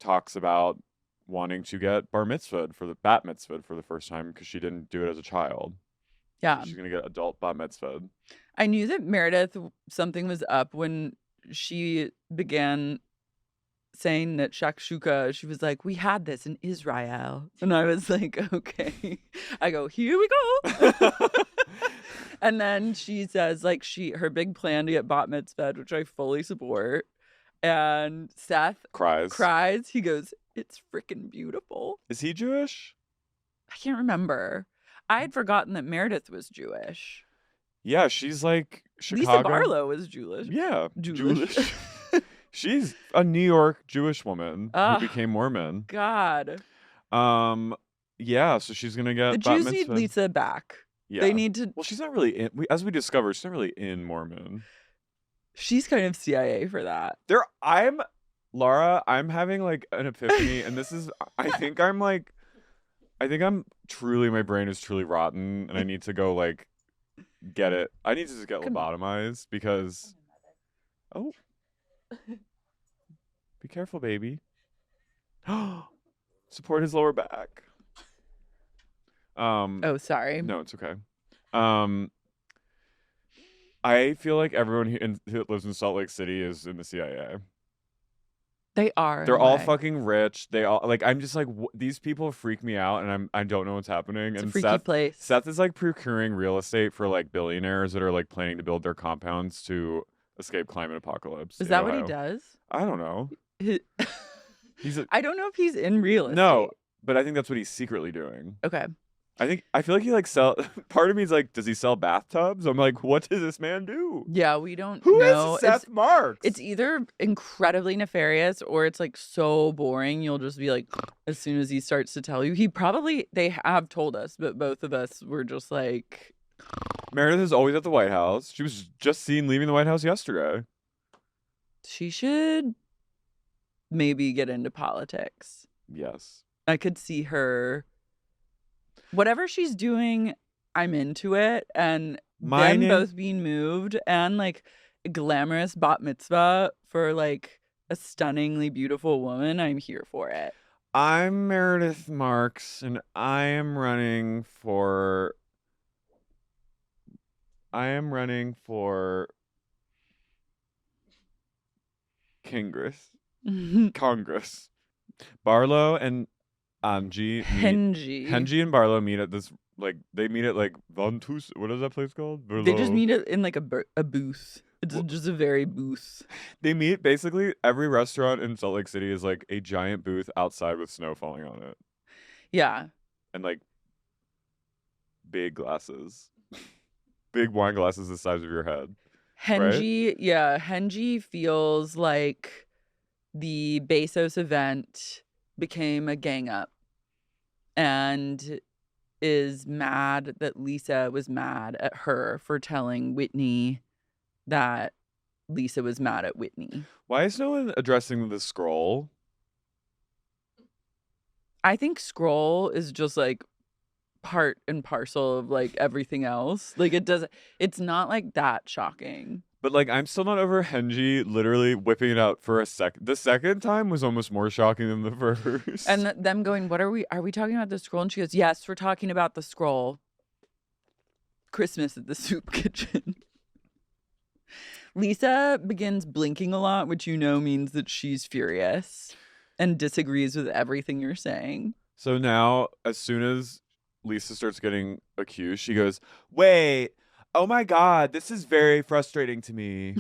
talks about wanting to get Bat Mitzvah'd for the first time because she didn't do it as a child. Yeah. So she's going to get adult Bat Mitzvah'd. I knew that Meredith, something was up when she began saying that shakshuka. She was like, "We had this in Israel." And I was like, okay. I go, "Here we go." And then she says, like, her big plan to get Bat Mitzvah'd, which I fully support. And Seth cries. He goes, "It's freaking beautiful." Is he Jewish? I can't remember. I had forgotten that Meredith was Jewish. Yeah, she's like Chicago. Lisa Barlow is Jewish. Yeah, Jewish. She's a New York Jewish woman who became Mormon. God. Yeah, so she's gonna The get Bat Jews need Mitzvah'd. Lisa back. Yeah. They need to. Well, she's not really in. As we discovered, she's not really in Mormon. She's kind of CIA for that. Lara, I'm having like an epiphany, and this is. I think I'm truly. My brain is truly rotten, and I need to go like get it. I need to just get lobotomized because. Oh. Be careful, baby. Support his lower back. Oh, sorry. No, it's okay. I feel like everyone who lives in Salt Lake City is in the CIA. They are. They're all fucking rich. They all like. I'm just like these people freak me out, and I don't know what's happening. It's and a freaky place. Seth is like procuring real estate for like billionaires that are like planning to build their compounds to escape climate apocalypse. Is that what he does? I don't know. I don't know if he's in real estate. No, but I think that's what he's secretly doing. Okay. I feel like he like part of me is like, does he sell bathtubs? I'm like, what does this man do? Yeah, we don't Who know. is Seth Marks? It's either incredibly nefarious or it's like so boring you'll just be like, as soon as he starts to tell you. They have told us, but both of us were just like. Meredith is always at the White House. She was just seen leaving the White House yesterday. She should maybe get into politics. Yes. I could see her. Whatever she's doing, I'm into it. And them both being moved and like a glamorous bat mitzvah for like a stunningly beautiful woman, I'm here for it. I'm Meredith Marks, and I am running for Congress. Barlow and Henji and Barlow meet at this they meet at like Ventus. What is that place called? Barlow. They just meet it in like a booth. It's just a very booth. They meet basically every restaurant in Salt Lake City is like a giant booth outside with snow falling on it. Yeah. And like big glasses. Big wine glasses the size of your head. Henji, right? Yeah, Henji feels like the Bezos event became a gang up and is mad that Lisa was mad at her for telling Whitney that Lisa was mad at Whitney. Why is no one addressing the scroll? I think scroll is just like part and parcel of like everything else. Like it's not like that shocking. But like I'm still not over Henji literally whipping it out for a second. The second time was almost more shocking than the first. And them going, are we talking about the scroll? And she goes, yes, we're talking about the scroll. Christmas at the soup kitchen. Lisa begins blinking a lot, which means that she's furious and disagrees with everything you're saying. So now, as soon as Lisa starts getting accused, she goes, wait, oh my God, this is very frustrating to me.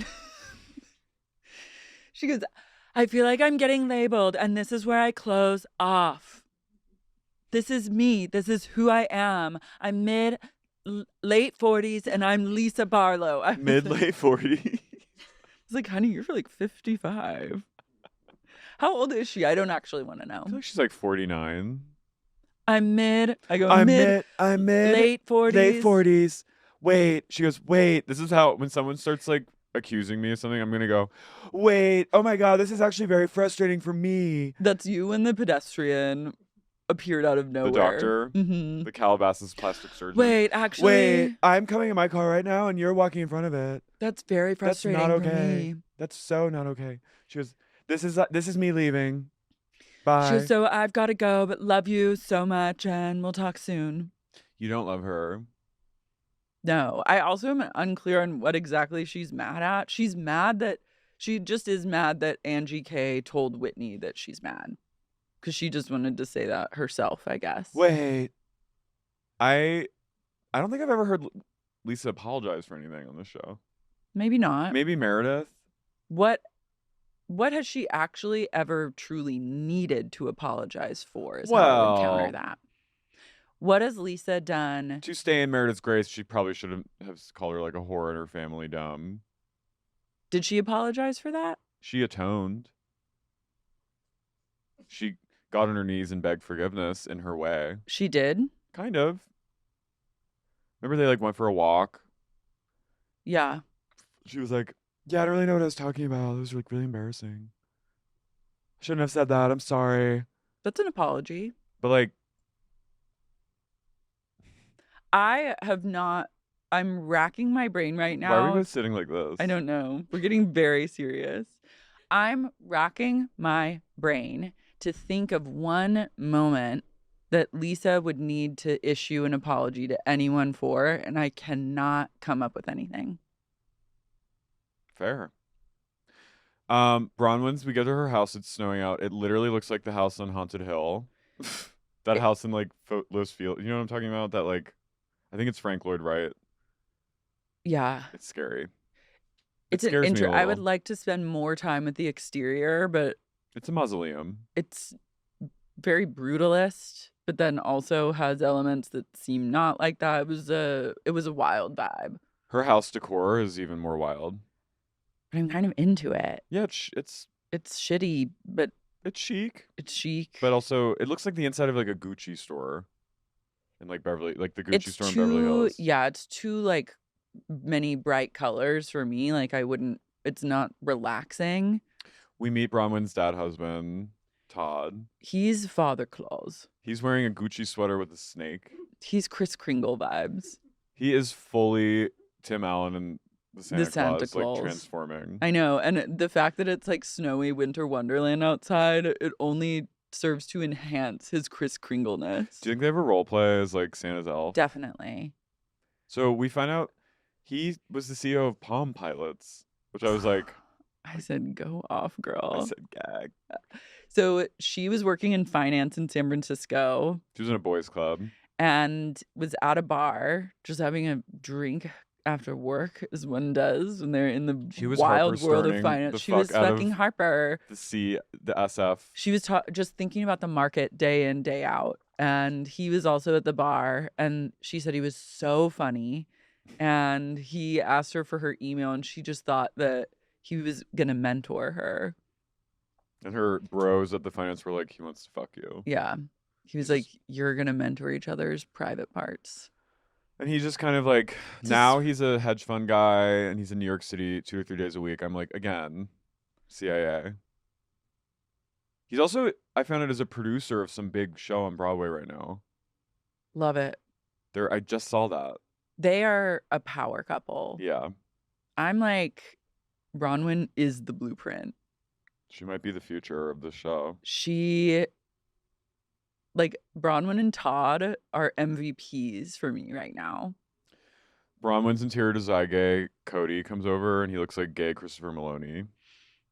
She goes, I feel like I'm getting labeled, and this is where I close off. This is me. This is who I am. I'm late 40s, and I'm Lisa Barlow. Late 40s? It's like, honey, you're like 55. How old is she? I don't actually want to know. I feel like she's like 49. I'm mid. I go, I'm mid. Late 40s. Late 40s. Wait. She goes, wait. This is how, when someone starts like accusing me of something, I'm going to go, wait. Oh my God, this is actually very frustrating for me. That's you when the pedestrian appeared out of nowhere. The doctor, mm-hmm. The Calabasas plastic surgeon. Wait, I'm coming in my car right now and you're walking in front of it. That's very frustrating. That's not okay. For me. That's so not okay. She goes, this is me leaving. Bye. She goes, so I've got to go, but love you so much and we'll talk soon. You don't love her. No, I also am unclear on what exactly she's mad at. She just is mad that Angie K told Whitney that she's mad. Because she just wanted to say that herself, I guess. Wait. I don't think I've ever heard Lisa apologize for anything on this show. Maybe not. Maybe Meredith. What has she actually ever truly needed to apologize for is how I would counter that. What has Lisa done? To stay in Meredith's grace, she probably should have called her like a whore and her family dumb. Did she apologize for that? She atoned. She got on her knees and begged forgiveness in her way. She did? Kind of. Remember they like went for a walk? Yeah. She was like, yeah, I don't really know what I was talking about. It was like really embarrassing. I shouldn't have said that. I'm sorry. That's an apology. But like, I'm racking my brain right now. why are we both sitting like this? I don't know. We're getting very serious. I'm racking my brain to think of one moment that Lisa would need to issue an apology to anyone for, and I cannot come up with anything. Fair. Bronwyn's, we go to her house, it's snowing out. It literally looks like the house on Haunted Hill. That house in like Los Field. You know what I'm talking about? That like, I think it's Frank Lloyd Wright. Yeah. It's scary. It's It scares me a I would little. like to spend more time with the exterior, but It's a mausoleum. it's very brutalist, but then also has elements that seem not like that. It was a wild vibe. Her house decor is even more wild. But I'm kind of into it. Yeah, It's shitty, but it's chic. it's chic. But also, it looks like the inside of like a Gucci store in like Beverly, like the Gucci It's store in Beverly Hills. Yeah, it's too like many bright colors for me. Like it's not relaxing. We meet Bronwyn's dad husband, Todd. He's Father Claus. He's wearing a Gucci sweater with a snake. He's Kris Kringle vibes. He is fully Tim Allen and the Santa Claus, like transforming. I know. And the fact that it's like snowy winter wonderland outside, it only serves to enhance his Kris Kringle-ness. Do you think they ever role play as like Santa's elf? Definitely. So we find out he was the CEO of Palm Pilots, which I was like, I said, go off, girl. I said, gag. So she was working in finance in San Francisco. She was in a boys' club. And was at a bar just having a drink after work, as one does when they're in the wild world of finance. She was fucking Harper. The SF. She was just thinking about the market day in, day out. And he was also at the bar. And she said he was so funny. And he asked her for her email. And she just thought that he was going to mentor her. And her bros at the finance were like, he wants to fuck you. Yeah. He was like, you're going to mentor each other's private parts. And he's just kind of like, now he's a hedge fund guy and he's in New York City 2 or 3 days a week. I'm like, again, CIA. He's also, I found it as a producer of some big show on Broadway right now. Love it. I just saw that. They are a power couple. Yeah. I'm like, Bronwyn is the blueprint. She might be the future of the show. Like, Bronwyn and Todd are MVPs for me right now. Bronwyn's interior design gay. Cody comes over and he looks like gay Christopher Maloney.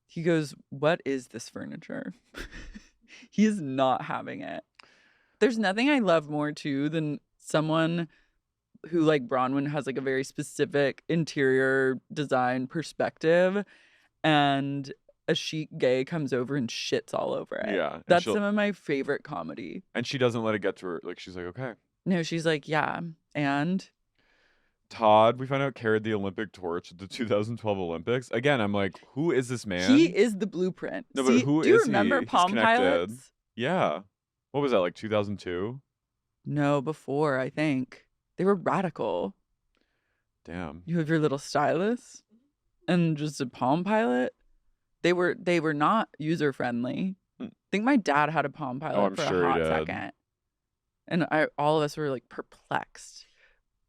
He goes, what is this furniture? He is not having it. There's nothing I love more, too, than someone who, like Bronwyn, has, like, a very specific interior design perspective. And a chic gay comes over and shits all over it. Yeah. That's some of my favorite comedy. And she doesn't let it get to her. Like, she's like, okay. No, she's like, yeah. And Todd, we find out, carried the Olympic torch at the 2012 Olympics. Again, I'm like, who is this man? He is the blueprint. No, but who is he? Do you remember Palm Pilots? Yeah. What was that, like 2002? No, before, I think. They were radical. Damn. You have your little stylus and just a Palm Pilot. They were not user friendly. I think my dad had a Palm Pilot for a hot second. And all of us were like perplexed.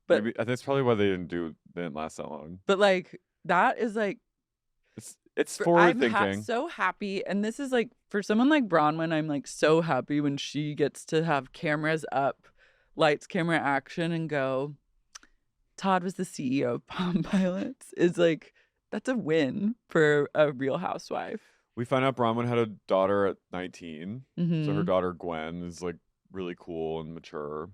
But maybe, I think that's probably why they didn't last that long. But like, that is like, it's forward thinking. I'm so happy. And this is like, for someone like Bronwyn, I'm like so happy when she gets to have cameras up, lights, camera, action, and go, Todd was the CEO of Palm Pilots. Is like, that's a win for a Real Housewife. We find out Bronwyn had a daughter at 19. Mm-hmm. So her daughter Gwen is like really cool and mature.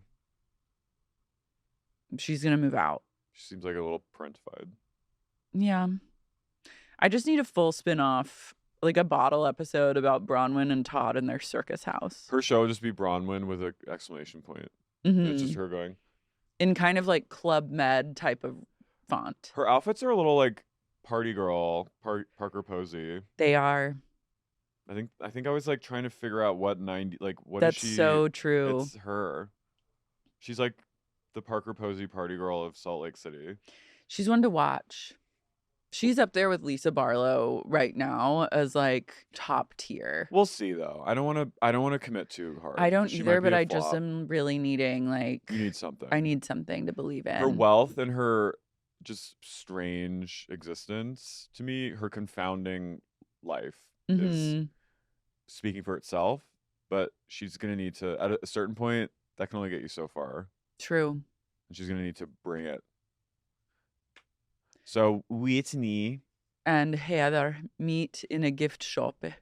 She's going to move out. She seems like a little parentified. Yeah. I just need a full spin-off, like a bottle episode about Bronwyn and Todd in their circus house. Her show would just be Bronwyn with an exclamation point. Mm-hmm. It's just her going. In kind of like Club Med type of font. Her outfits are a little like party girl, Parker Posey. They are. I think I was like trying to figure out what 90 what That's is she? so true. It's her. She's like the Parker Posey party girl of Salt Lake City. She's one to watch. She's up there with Lisa Barlow right now as like top tier. We'll see though. I don't want to commit too hard. I don't 'cause she either, might be but a I just flop. am really needing like You need something. I need something to believe in. Her wealth and her just strange existence, to me, her confounding life is Mm-hmm. speaking for itself. But she's gonna need to, at a certain point, that can only get you so far, True. and she's gonna need to bring it. So Whitney, And Heather meet in a gift shop. They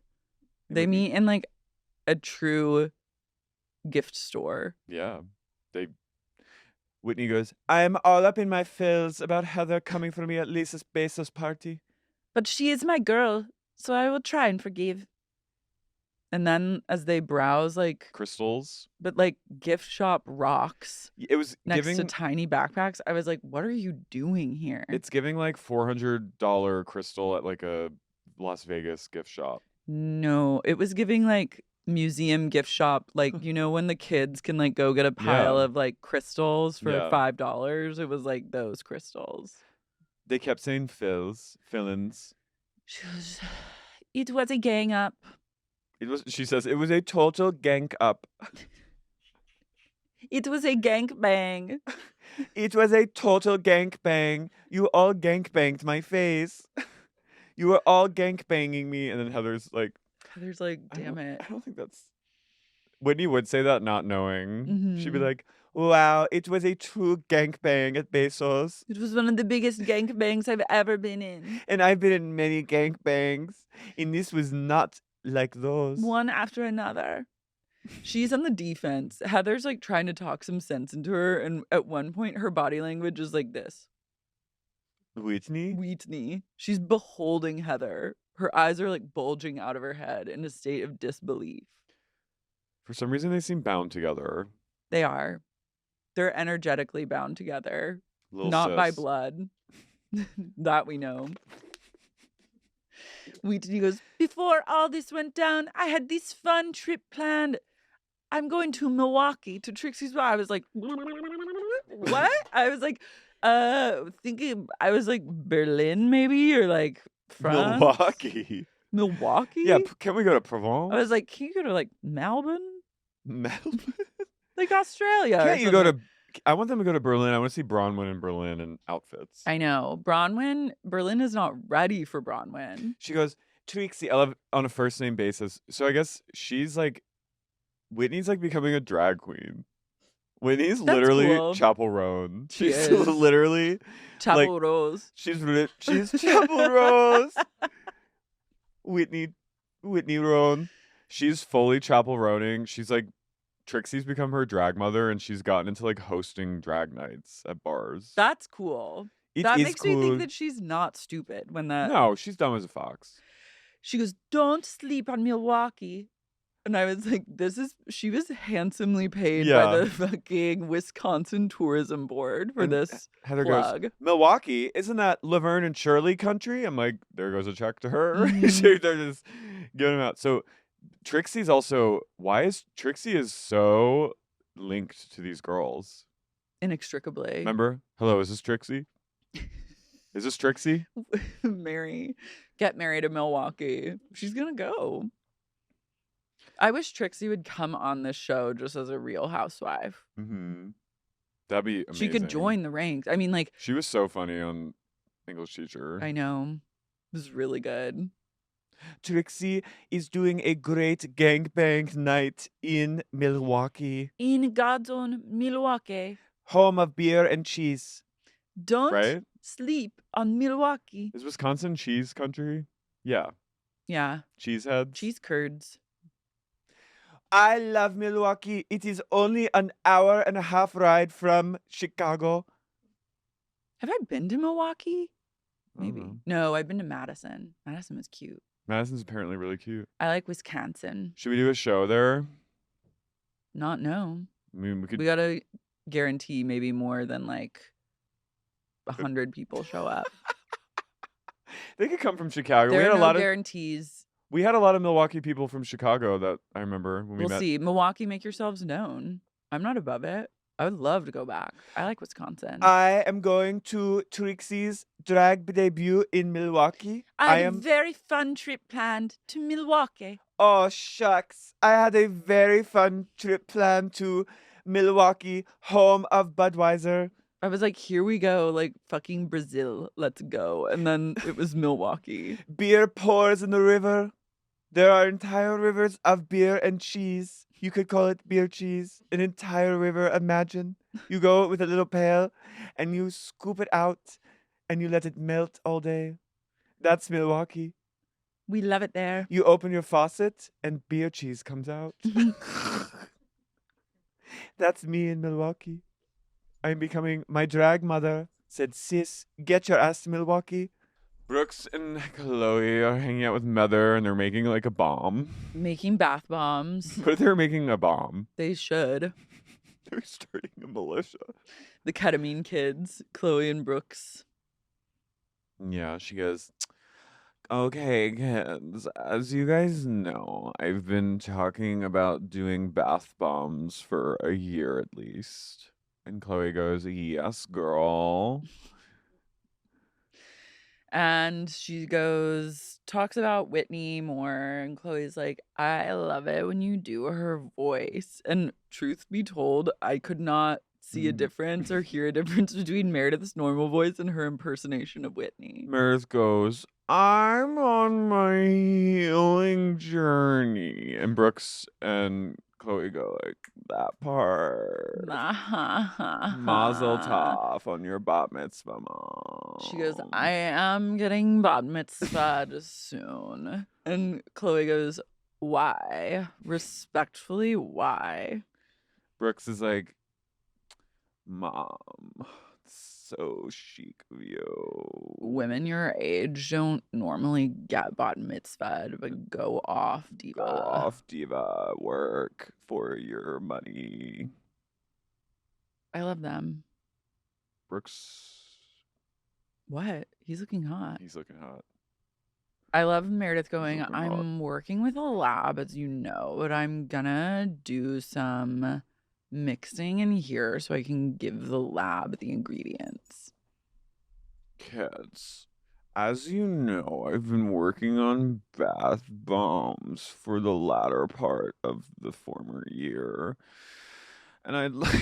Whitney- meet in like a true gift store. yeah, Whitney goes, I'm all up in my fills about Heather coming for me at Lisa's Bezos party. But she is my girl, so I will try and forgive. And then as they browse like Crystals. but like gift shop rocks It was next giving. to tiny backpacks, I was like, what are you doing here? It's giving like $400 crystal at like a Las Vegas gift shop. No, it was giving like museum gift shop, like you know when the kids can like go get a pile Yeah. of like crystals for Yeah. $5. It was like those crystals. They kept saying fillins. She goes, it was a gang up. She says it was a total gank up. It was a gank bang. It was a total gank bang. You all gank banged my face. You were all gank banging me. And then Heather's like, Heather's like, damn it. I don't think that's. Whitney would say that not knowing. She'd be Mhm. like, wow, it was a true gank bang at Bezos. It was one of the biggest gank bangs I've ever been in. And I've been in many gank bangs. And this was not like those. One after another. She's on the defense. Heather's like trying to talk some sense into her. And at one point, her body language is like this. Whitney. She's beholding Heather. Her eyes are like bulging out of her head in a state of disbelief. For some reason, they seem bound together. They are. They're energetically bound together. Little Not by sis. blood. That we know. Whitney goes, before all this went down, I had this fun trip planned. I'm going to Milwaukee to Trixie's bar. I was like, what? I was like, thinking, I was like Berlin maybe, or like France. Milwaukee. Milwaukee? Yeah, can we go to Provence? I was like, can you go to like Melbourne? Melbourne. Like Australia. or Can't you go something. to? I want them to go to Berlin. I want to see Bronwyn in Berlin in outfits. I know. Berlin is not ready for Bronwyn. She goes, Trixie. I love on a first name basis. So I guess she's like, Whitney's like becoming a drag queen. Whitney's That's literally cool. Chapel Roan. She She's is. literally Chapel Rose. she's Chapel Rose. Whitney Roan. She's fully Chapel Roaning. She's like Trixie's become her drag mother, and she's gotten into like hosting drag nights at bars. That's cool. It That is makes cool. me think that she's not stupid when that No, she's dumb as a fox. she goes, don't sleep on Milwaukee. And I was like, she was handsomely paid Yeah. by the fucking Wisconsin Tourism Board for And this Heather plug. goes, Milwaukee, isn't that Laverne and Shirley country? I'm like, there goes a check to her. Mhm. They're just giving them out. So Trixie's also, Trixie is so linked to these girls. Inextricably. Remember? Hello, is this Trixie? Is this Trixie? Mary, get married in Milwaukee. She's gonna go. I wish Trixie would come on this show just as a real housewife. Mm-hmm. That'd be amazing. She could join the ranks. I mean, like, She was so funny on English Teacher. I know. It was really good. Trixie is doing a great gangbang night in Milwaukee, In God's own Milwaukee. home of beer and cheese. Don't Right? sleep on Milwaukee. Is Wisconsin cheese country? Yeah. Yeah. Cheeseheads. Cheese curds. I love Milwaukee. It is only an hour and a half ride from Chicago. Have I been to Milwaukee? I don't Maybe. know. No, I've been to Madison. Madison was cute. Madison's apparently really cute. I like Wisconsin. Should we do a show there? Not no. I mean, we could. We gotta guarantee maybe more than like 100 people show up. They could come from Chicago. There We are had a no lot of. guarantees We had a lot of Milwaukee people from Chicago that I remember when we We'll met. see. Milwaukee, make yourselves known. I'm not above it. I would love to go back. I like Wisconsin. I am going to Trixie's drag debut in Milwaukee. I had a very fun trip planned to Milwaukee. Oh, shucks. I had a very fun trip planned to Milwaukee, home of Budweiser. I was like, here we go, like fucking Brazil. Let's go. And then it was Milwaukee. Beer pours in the river. There are entire rivers of beer and cheese. You could call it beer cheese. An entire river, imagine. You go with a little pail and you scoop it out and you let it melt all day. That's Milwaukee. We love it there. You open your faucet and beer cheese comes out. That's me in Milwaukee. I'm becoming, my drag mother said, sis, get your ass to Milwaukee. Brooks and Chloe are hanging out with Mother, and they're making like a bomb. Making bath bombs. But they're making a bomb. They should. They're starting a militia. The ketamine kids, Chloe and Brooks. Yeah, she goes, okay, kids, as you guys know, I've been talking about doing bath bombs for a year at least. And Chloe goes, yes, girl. And she talks about Whitney more. And Chloe's like, I love it when you do her voice. And truth be told, I could not see a difference or hear a difference between Meredith's normal voice and her impersonation of Whitney. Meredith goes, I'm on my healing journey. And Brooks and Chloe go like, that part. Mazel tov on your bat mitzvah, mom. She goes, I am getting bat mitzvah'd soon. And Chloe goes, why? Respectfully, why? Brooks is like, Mom, so chic of you. Women your age don't normally get bat mitzvah'd, but go off, diva. Go off, diva. Work for your money. I love them. Brooks. What? He's looking hot. He's looking hot. I love Meredith going, looking I'm working with a lab, as you know, but I'm gonna do some mixing in here so I can give the lab the ingredients. Kids, as you know, I've been working on bath bombs for the latter part of the former year. And I'd like...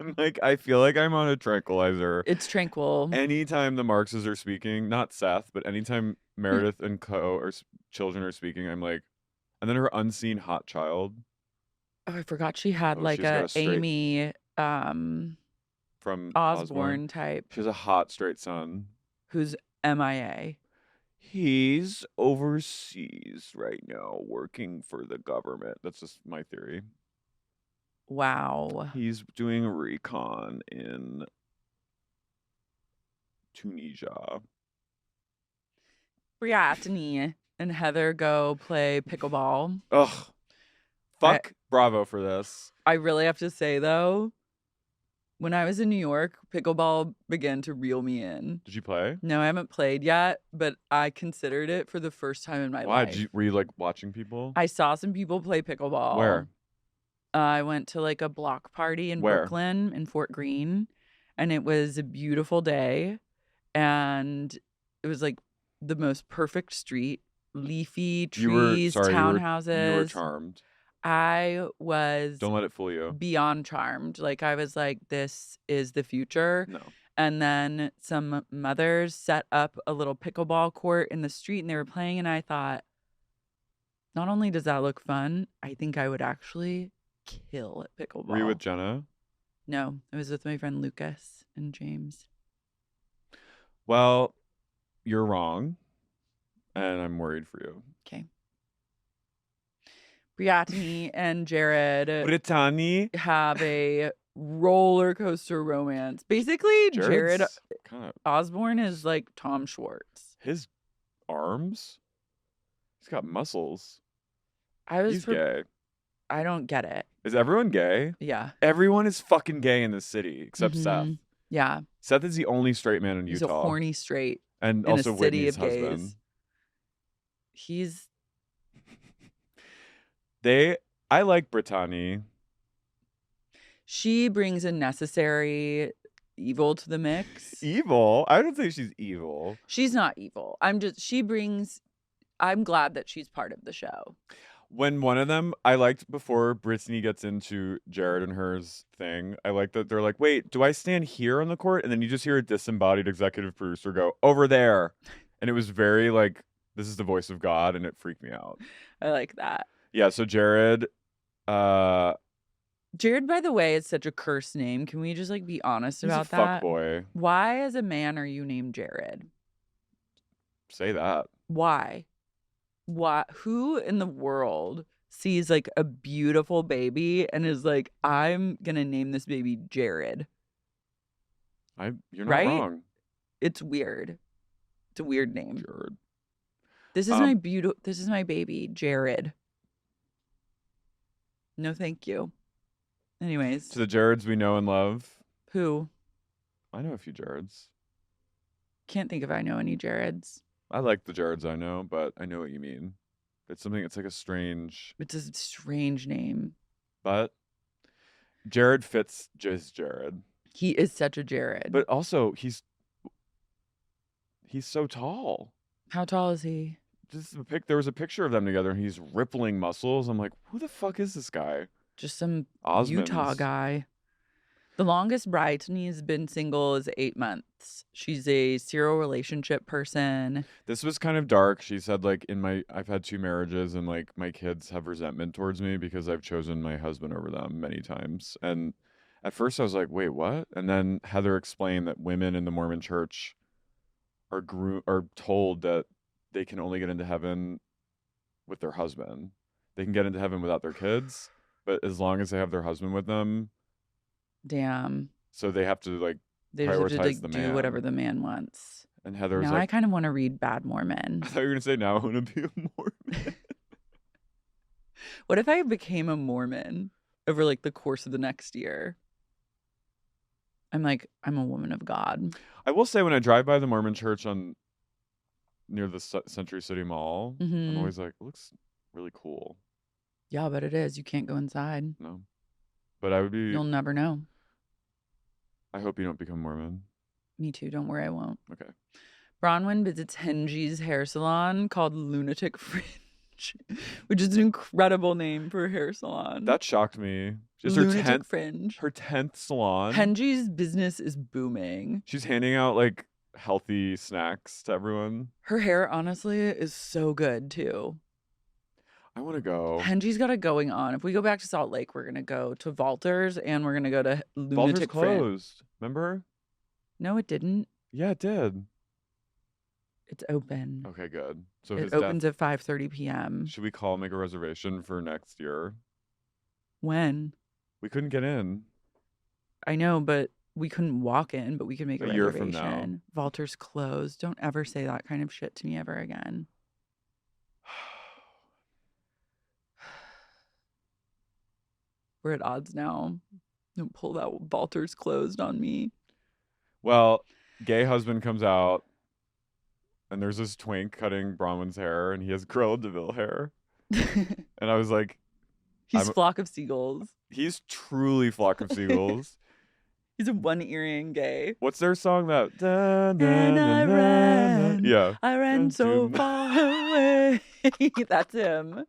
I'm like, I feel like I'm on a tranquilizer. It's tranquil. Anytime the Marxes are speaking, not Seth, but anytime Meredith and children are speaking, I'm like, and then her unseen hot child. Oh, I forgot she had like a Amy from Osborne type. She has a hot straight son. Who's MIA. He's overseas right now working for the government. That's just my theory. Wow. He's doing recon in Tunisia. Britani and Heather go play pickleball. Ugh. Fuck Bravo for this. I really have to say, though, when I was in New York, pickleball began to reel me in. Did you play? No, I haven't played yet, but I considered it for the first time in my life. Why? Were you like watching people? I saw some people play pickleball. Where? I went to like a block party in Brooklyn, in Fort Greene, and it was a beautiful day. And it was like the most perfect street, leafy trees, townhouses. You were charmed. I was Don't let it fool you. Beyond charmed. Like I was like, this is the future. No. And then some mothers set up a little pickleball court in the street and they were playing. And I thought, not only does that look fun, I think I would actually kill at pickleball. Were you with Jenna? No, I was with my friend Lucas and James. Well, you're wrong. And I'm worried for you. Okay. Britani and Jared have a roller coaster romance. Basically, Jared Osborne is like Tom Schwartz. His arms? He's got muscles. He's gay. I don't get it. Is everyone gay? Yeah. Everyone is fucking gay in this city except Seth. Yeah. Seth is the only straight man in He's Utah. a horny straight. And in also a city Whitney's of husband. gays. he's I like Britani. she brings a necessary evil to the mix. Evil? I don't think she's evil. She's not evil. I'm glad that she's part of the show. When one of them, I liked before Brittany gets into Jared and hers thing, I like that they're like, wait, do I stand here on the court? And then you just hear a disembodied executive producer go, over there. And it was very like, this is the voice of God, and it freaked me out. I like that. Yeah, so Jared, Jared, by the way, is such a cursed name. Can we just like be honest he's about a that? fuckboy. Why, as a man, are you named Jared? Say that. Why? Who in the world sees like a beautiful baby and is like, I'm gonna name this baby Jared? You're not Right? wrong. It's weird. It's a weird name. Jared. This is this is my baby, Jared. No, thank you. Anyways. To the Jareds we know and love. Who? I know a few Jareds. Can't think if I know any Jareds. I like the Jareds I know, but I know what you mean. It's like a strange... It's a strange name. But Jared fits just Jared. He is such a Jared. But also, he's so tall. How tall is he? There was a picture of them together, and he's rippling muscles. I'm like, who the fuck is this guy? Just some Osmonds. Utah guy. The longest Britani's been single is 8 months. She's a serial relationship person. This was kind of dark. She said, like, I've had 2 marriages, and like my kids have resentment towards me because I've chosen my husband over them many times. And at first I was like, wait, what? And then Heather explained that women in the Mormon church are told that they can only get into heaven with their husband. They can get into heaven without their kids, but as long as they have their husband with them. Damn. So they have to like They just have prioritize to like the do man. whatever the man wants. And Heather was Now I like, kind of want to read Bad Mormon. I thought you were gonna say, now I want to be a Mormon. What if I became a Mormon over like the course of the next year? I'm a woman of God. I will say, when I drive by the Mormon church near the Century City Mall, I'm always like, it looks really cool. Yeah, but it is. You can't go inside. No. But I would be... You'll never know. I hope you don't become Mormon. Me too. Don't worry, I won't. Okay. Bronwyn visits Henji's hair salon called Lunatic Fringe, which is an incredible name for a hair salon. That shocked me. Just Lunatic Fringe. Her 10th salon. Henji's business is booming. She's handing out like healthy snacks to everyone. Her hair, honestly, is so good too. I want to go. Henji's got it going on. If we go back to Salt Lake, we're gonna go to Valters and we're gonna go to Valters Lunatic Fringe. closed. Remember? No, it didn't. Yeah, it did. It's open. Okay, good. So It opens at 5:30 p.m. Should we make a reservation for next year? When? We couldn't get in. I know, but we couldn't walk in, but we could make a year from reservation. Valters closed. Don't ever say that kind of shit to me ever again. We're at odds now. Don't pull that Valters closed on me. Well, gay husband comes out, and there's this twink cutting Bronwyn's hair, and he has Cruella de Vil hair. And I was like, He's Flock of Seagulls. He's truly Flock of Seagulls. He's a one-earing gay. What's their song that? I ran so far away. That's him.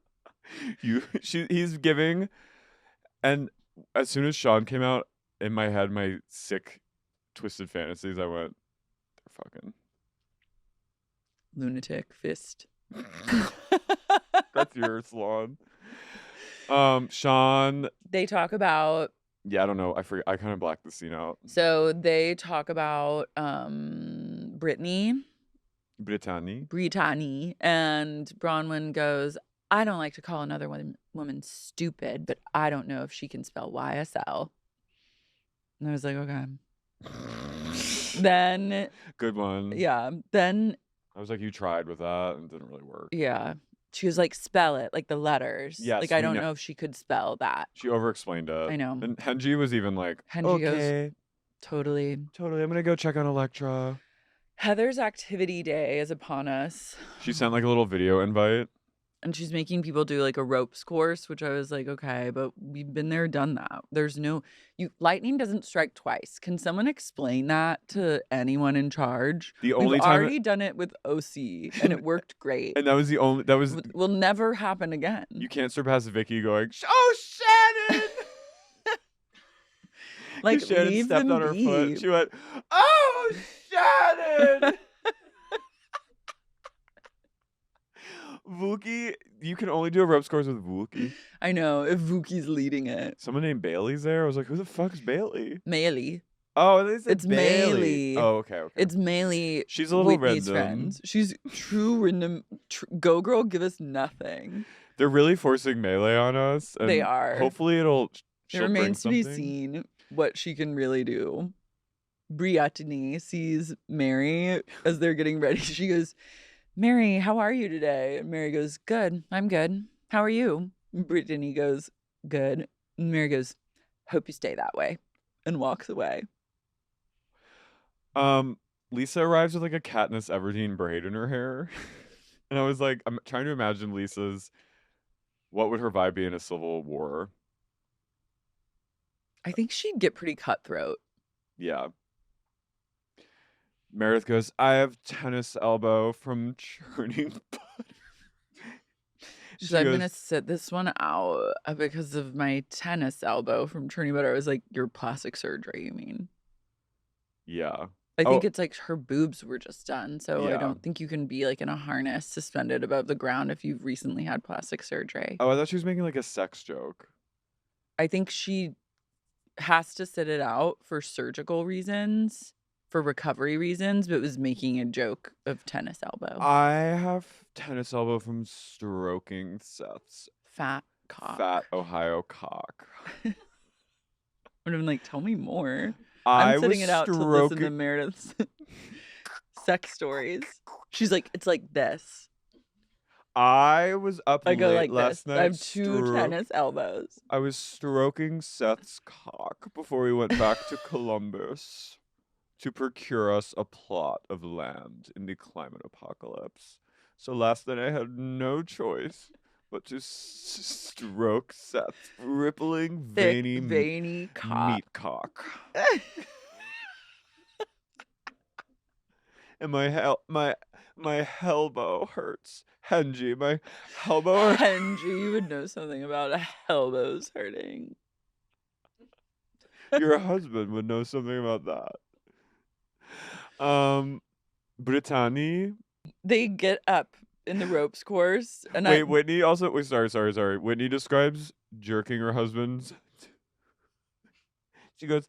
He's giving, and as soon as Sean came out, in my head, my sick, twisted fantasies, I went, they're fucking. Lunatic fist. That's your salon. Sean. They talk about. Yeah, I don't know. I forget. I kind of blacked the scene out. So they talk about Britani, and Bronwyn goes, I don't like to call another woman stupid, but I don't know if she can spell YSL. And I was like, okay. Then. Good one. Yeah. Then. I was like, you tried with that and it didn't really work. Yeah. She was like, spell it, like the letters. Yes, like, I don't know if she could spell that. She over-explained it. I know. And Henji was even like, Henji okay. goes, totally. I'm going to go check on Electra. Heather's activity day is upon us. She sent like a little video invite. And she's making people do like a ropes course, which I was like, okay, but we've been there, done that. There's no lightning doesn't strike twice. Can someone explain that to anyone in charge? The only We've time already done it with OC and it worked great. And that was Will never happen again. you can't surpass Vicky going, "Oh, Shannon!" Like, Shannon leave stepped them on her be. foot. She went, "Oh, Shannon!" Vuki, you can only do a ropes course with Vuki. I know, if Vuki's leading it. Someone named Bailey's there. I was like, who the fuck is Bailey? Maylee. Oh, they said It's Bailey. Maylee. Oh, okay. It's Maylee. She's a little Whitney's random. friend. She's true random. Go girl, give us nothing. They're really forcing melee on us. And They are. Hopefully It she'll bring remains to be something. seen what she can really do. Britani sees Mary as they're getting ready. She goes, Mary, how are you today? And Mary goes, good. I'm good. How are you? And Britani goes, good. And Mary goes, hope you stay that way. And walks away. Lisa arrives with like a Katniss Everdeen braid in her hair. And I was like, I'm trying to imagine Lisa's, what would her vibe be in a Civil War? I think she'd get pretty cutthroat. Yeah. Meredith goes, I have tennis elbow from churning butter. She's like, I'm going to sit this one out because of my tennis elbow from churning butter. I was like, your plastic surgery, you mean? Yeah. I think it's like her boobs were just done. So Yeah. I don't think you can be like in a harness suspended above the ground if you've recently had plastic surgery. Oh, I thought she was making like a sex joke. I think she has to sit it out for surgical reasons, for recovery reasons, but was making a joke of tennis elbow. I have tennis elbow from stroking Seth's Fat cock. fat Ohio cock. I would have been like, tell me more. I I'm sitting was it out to listen to stroking- Meredith's sex stories. She's like, it's like this. I was up I go late like last this. night. I have two tennis elbows. I was stroking Seth's cock before we went back to Columbus to procure us a plot of land in the climate apocalypse. So last night I had no choice but to stroke Seth's rippling, Thick, veiny, veiny cock. meat cock. And my elbow hurts. Henji, my elbow hurts. Henji, you would know something about elbows hurting. Your husband would know something about that. Britani. They get up in the ropes course, and Wait, Whitney also. Wait, sorry. Whitney describes jerking her husband's. She goes,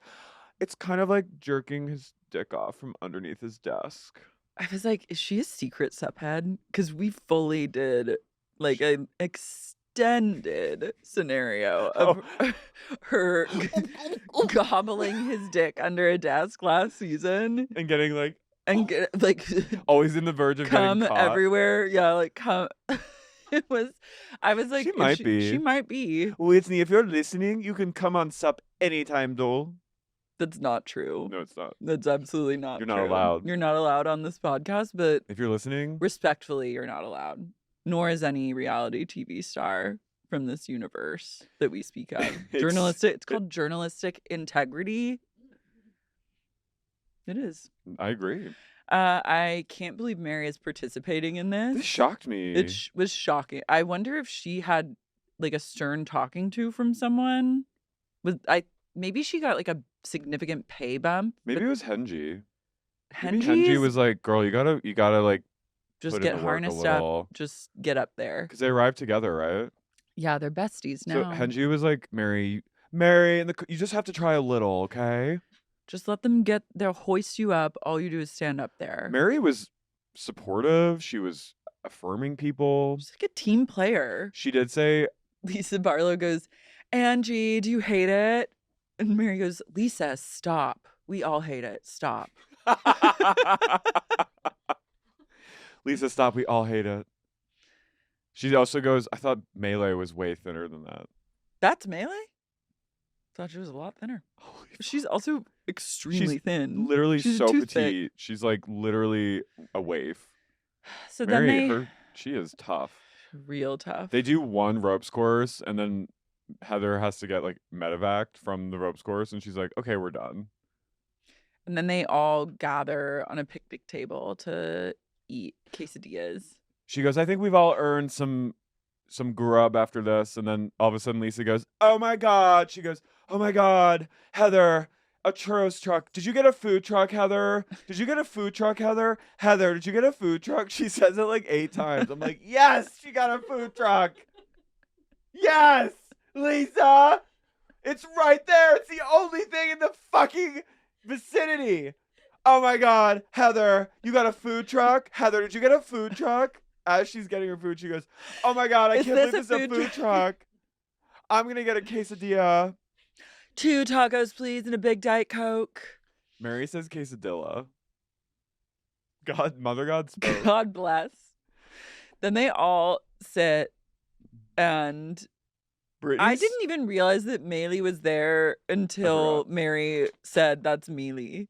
it's kind of like jerking his dick off from underneath his desk. I was like, is she a secret subhead? Because we fully did like an extended scenario of her gobbling his dick under a desk last season And getting like, and get like always in the verge of come getting caught. everywhere. Yeah, like come. I was like, She might be. She might be. Whitney, if you're listening, you can come on sup anytime, doll. That's not true. No, it's not. That's absolutely not You're true. not allowed. You're not allowed on this podcast, but If you're listening, respectfully, you're not allowed. Nor is any reality TV star from this universe that we speak of. It's called journalistic integrity. It is. I agree. I can't believe Mary is participating in this. This shocked me. It was shocking. I wonder if she had like a stern talking to from someone. Maybe she got like a significant pay bump. Maybe it was Henji. Maybe Henji Henji was like, "Girl, you gotta like just put in get the work a harnessed up. little." Just get up there. Because they arrived together, right? Yeah, they're besties So now. Henji was like, Mary, and you just have to try a little, okay? Just let them they'll hoist you up. All you do is stand up there. Mary was supportive. She was affirming people. She's like a team player. She did say, Lisa Barlow goes, Angie, do you hate it? And Mary goes, Lisa, stop. We all hate it. Stop. Lisa, stop. We all hate it. She also goes, I thought Melee was way thinner than that. That's Melee? Thought she was a lot thinner. Holy She's also extremely thin. literally She's a so toothpick. petite. She's like literally a waif. So Mary, then she is tough. real tough. They do one ropes course, and then Heather has to get like medevaced from the ropes course, and she's like, "Okay, we're done." And then they all gather on a picnic table to eat quesadillas. She goes, "I think we've all earned some grub after this." And then all of a sudden, Lisa goes, "Oh my god!" She goes, "Oh my god, Heather, a churros truck. Did you get a food truck, Heather? Did you get a food truck, Heather? Heather, did you get a food truck?" She says it like 8 times. I'm like, "Yes, she got a food truck. Yes, Lisa, it's right there. It's the only thing in the fucking vicinity. Oh my god, Heather, you got a food truck? Heather, did you get a food truck?" As she's getting her food, she goes, "Oh my god, I Is can't this believe a it's a food truck. I'm gonna get a quesadilla." 2 tacos, please, and a big Diet Coke. Mary says quesadilla. God, Mother God spoke. God bless. Then they all sit, and I Brittany's- didn't even realize that Maylee was there until Mary said, "That's Mealy."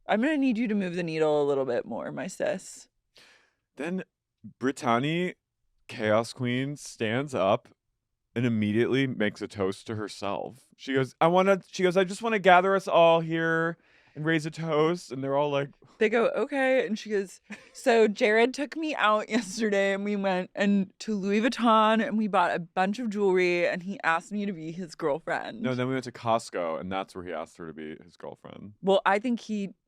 I'm going to need you to move the needle a little bit more, my sis. Then Britani, Chaos Queen, stands up and immediately makes a toast to herself. She goes, "I just want to gather us all here and raise a toast." And they're all like, They go, "Okay." And she goes, "So Jared took me out yesterday and we went to Louis Vuitton and we bought a bunch of jewelry and he asked me to be his girlfriend." no, then we went to Costco and that's where he asked her to be his girlfriend. Well, I think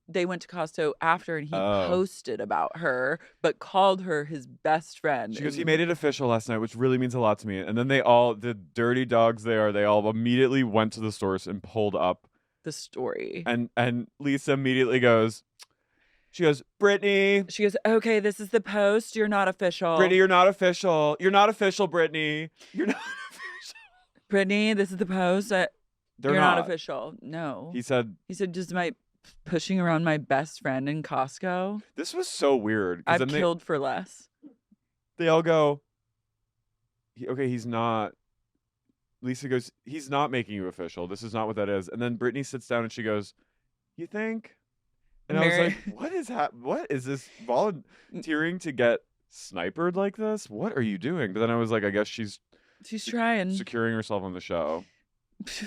they went to Costco after and he posted about her, but called her his best friend. She goes, "He made it official last night, which really means a lot to me." And then the dirty dogs they all immediately went to the stores and pulled up the story. And Lisa immediately goes, "Brittany." She goes, "Okay, this is the post. You're not official. Brittany, you're not official. You're not official, Brittany. You're not official. Brittany, this is the post. They're You're not official." No. He said, "Just my pushing around my best friend in Costco. This was so weird. I've killed for less." They all go, "Okay, he's not." Lisa goes, "He's not making you official. This is not what that is." And then Brittany sits down and she goes, "You think?" And I was like, what is this volunteering to get snipered like this? What are you doing? But then I was like, I guess she's trying. Securing herself on the show.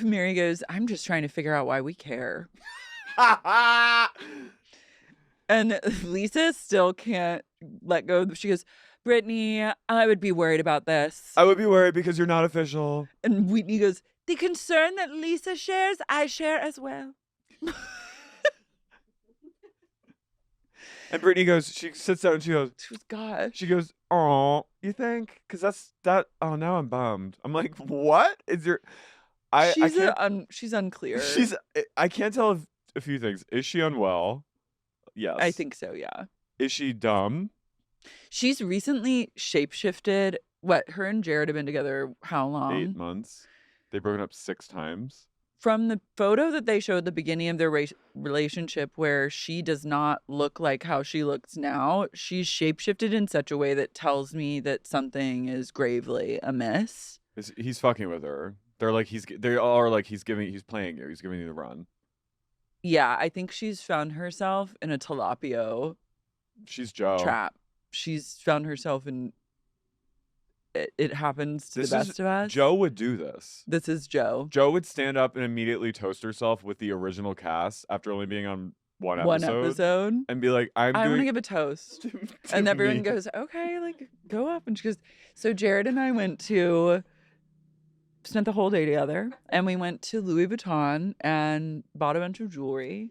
Mary goes, "I'm just trying to figure out why we care." And Lisa still can't let go. She goes, "Brittany, I would be worried about this." "I would be worried because you're not official." And Whitney goes, "The concern that Lisa shares, I share as well." And Brittany goes, she sits down and she goes, "Gosh." She goes, "Oh, you think?" Because oh, now I'm bummed. I'm like, what? Is your... She's unclear. I can't tell a few things. Is she unwell? Yes. I think so, yeah. Is she dumb? She's recently shapeshifted. Her and Jared have been together how long? 8 months. They've broken up 6 times. From the photo that they showed at the beginning of their relationship where she does not look like how she looks now, she's shapeshifted in such a way that tells me that something is gravely amiss. He's fucking with her. He's playing you. He's giving you the run. Yeah, I think she's found herself in a tilapia She's Joe. trap. She's found herself in... It happens to the best of us. Joe would do this. This is Joe. Joe would stand up and immediately toast herself with the original cast after only being on one episode. And be like, I want to give a toast. And everyone goes, "Okay, like, go up." And she goes, "So Jared and I spent the whole day together. And we went to Louis Vuitton and bought a bunch of jewelry."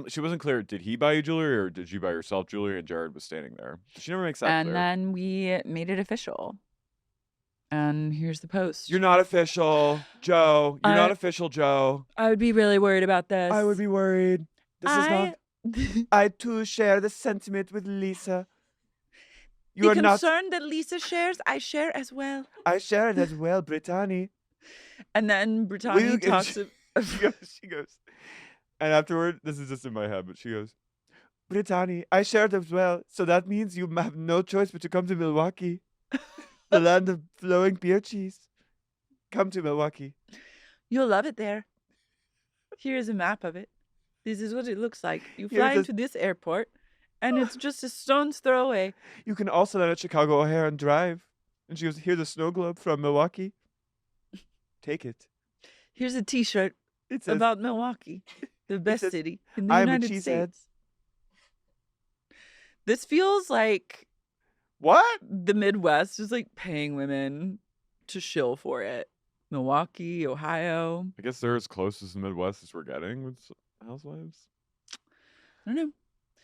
She wasn't clear. Did he buy you jewelry or did you buy yourself jewelry? And Jared was standing there. She never makes that clear. And then we made it official. And here's the post. "You're not official, Joe. You're not official, Joe. I would be really worried about this. I would be worried. This is not... I too share the sentiment with Lisa. The concern that Lisa shares, I share as well." I share it as well, Britani. And then Britani talks... She goes... And afterward, this is just in my head, but she goes, "Britani, I share it as well. So that means you have no choice but to come to Milwaukee, the land of flowing beer cheese. Come to Milwaukee. You'll love it there. Here's a map of it. This is what it looks like. You Here's fly a- into this airport, and it's just a stone's throw away. You can also land at Chicago O'Hare and drive. And she goes, here's a snow globe from Milwaukee. Take it. Here's a T-shirt It says, about Milwaukee, the best says, city in the "I'm a United cheesehead." States. This feels like what? the Midwest is like paying women to shill for it. Milwaukee, Ohio. I guess they're as close as the Midwest as we're getting with Housewives. I don't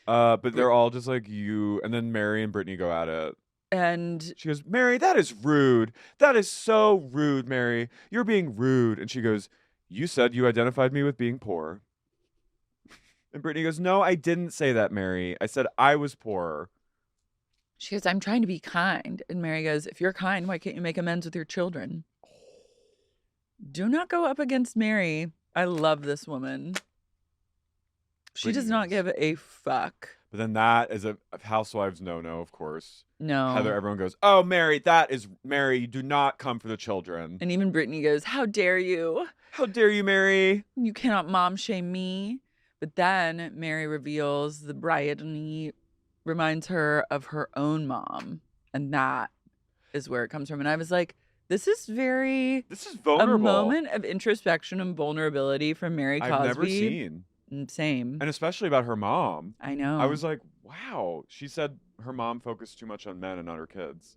know. But they're all just like you, and then Mary and Brittany go at it. And She goes, Mary, that is rude. That is so rude, Mary. You're being rude. And she goes, you said you identified me with being poor. And Brittany goes, no, I didn't say that, Mary. I said I was poor. she goes, I'm trying to be kind. And Mary goes, if you're kind, why can't you make amends with your children? Do not go up against Mary. I love this woman. She does not give a fuck. But then that is a Housewives no-no, of course. No. Heather, everyone goes, oh, Mary, that is Mary. You do not come for the children. And even Brittany goes, how dare you? How dare you, Mary? You cannot mom shame me. But then Mary reveals the Britani reminds her of her own mom. And that is where it comes from. And I was like, this is This is vulnerable. a moment of introspection and vulnerability from Mary Cosby. I've never seen. Same. And especially about her mom. I know. I was like, wow. She said her mom focused too much on men and not her kids.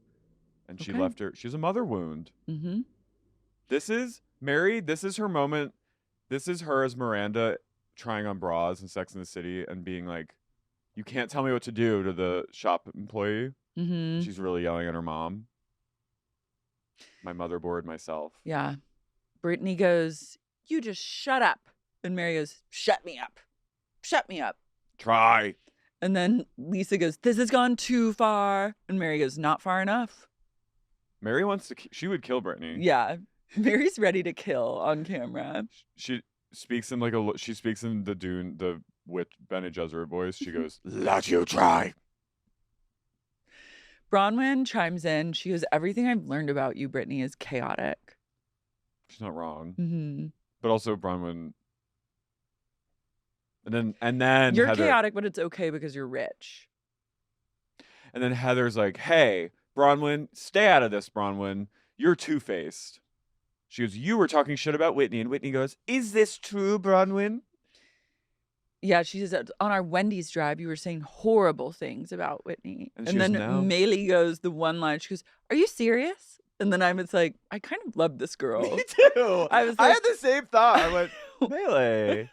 And she Okay. left her. She's a mother wound. Mm-hmm. This is Mary. This is her moment. This is her as Miranda trying on bras in Sex and the City and being like, you can't tell me what to do to the shop employee. Mm-hmm. She's really yelling at her mom. My motherboard myself. Yeah. Brittany goes, you just shut up. And Mary goes, shut me up. Shut me up. Try. And then Lisa goes, this has gone too far. And Mary goes, not far enough. Mary wants to. She would kill Brittany. Yeah. Mary's ready to kill on camera. She speaks in like a. She speaks in the Dune, the witch Bene Gesserit voice. She goes, "Let you try." Bronwyn chimes in. She goes, everything I've learned about you, Brittany, is chaotic. She's not wrong, Mm-hmm. but also Bronwyn. And then You're Heather, chaotic, but it's okay because you're rich. And then Heather's like, "Hey, Bronwyn, stay out of this, Bronwyn. You're two-faced." She goes, "You were talking shit about Whitney," and Whitney goes, Is this true, Bronwyn? Yeah, she says, on our Wendy's drive, you were saying horrible things about Whitney. And And, she goes, then "No." Maylee goes, the one line, she goes, are you serious? And then I was like, I kind of love this girl. Me too. I was I like- had the same thought. I went, Melee.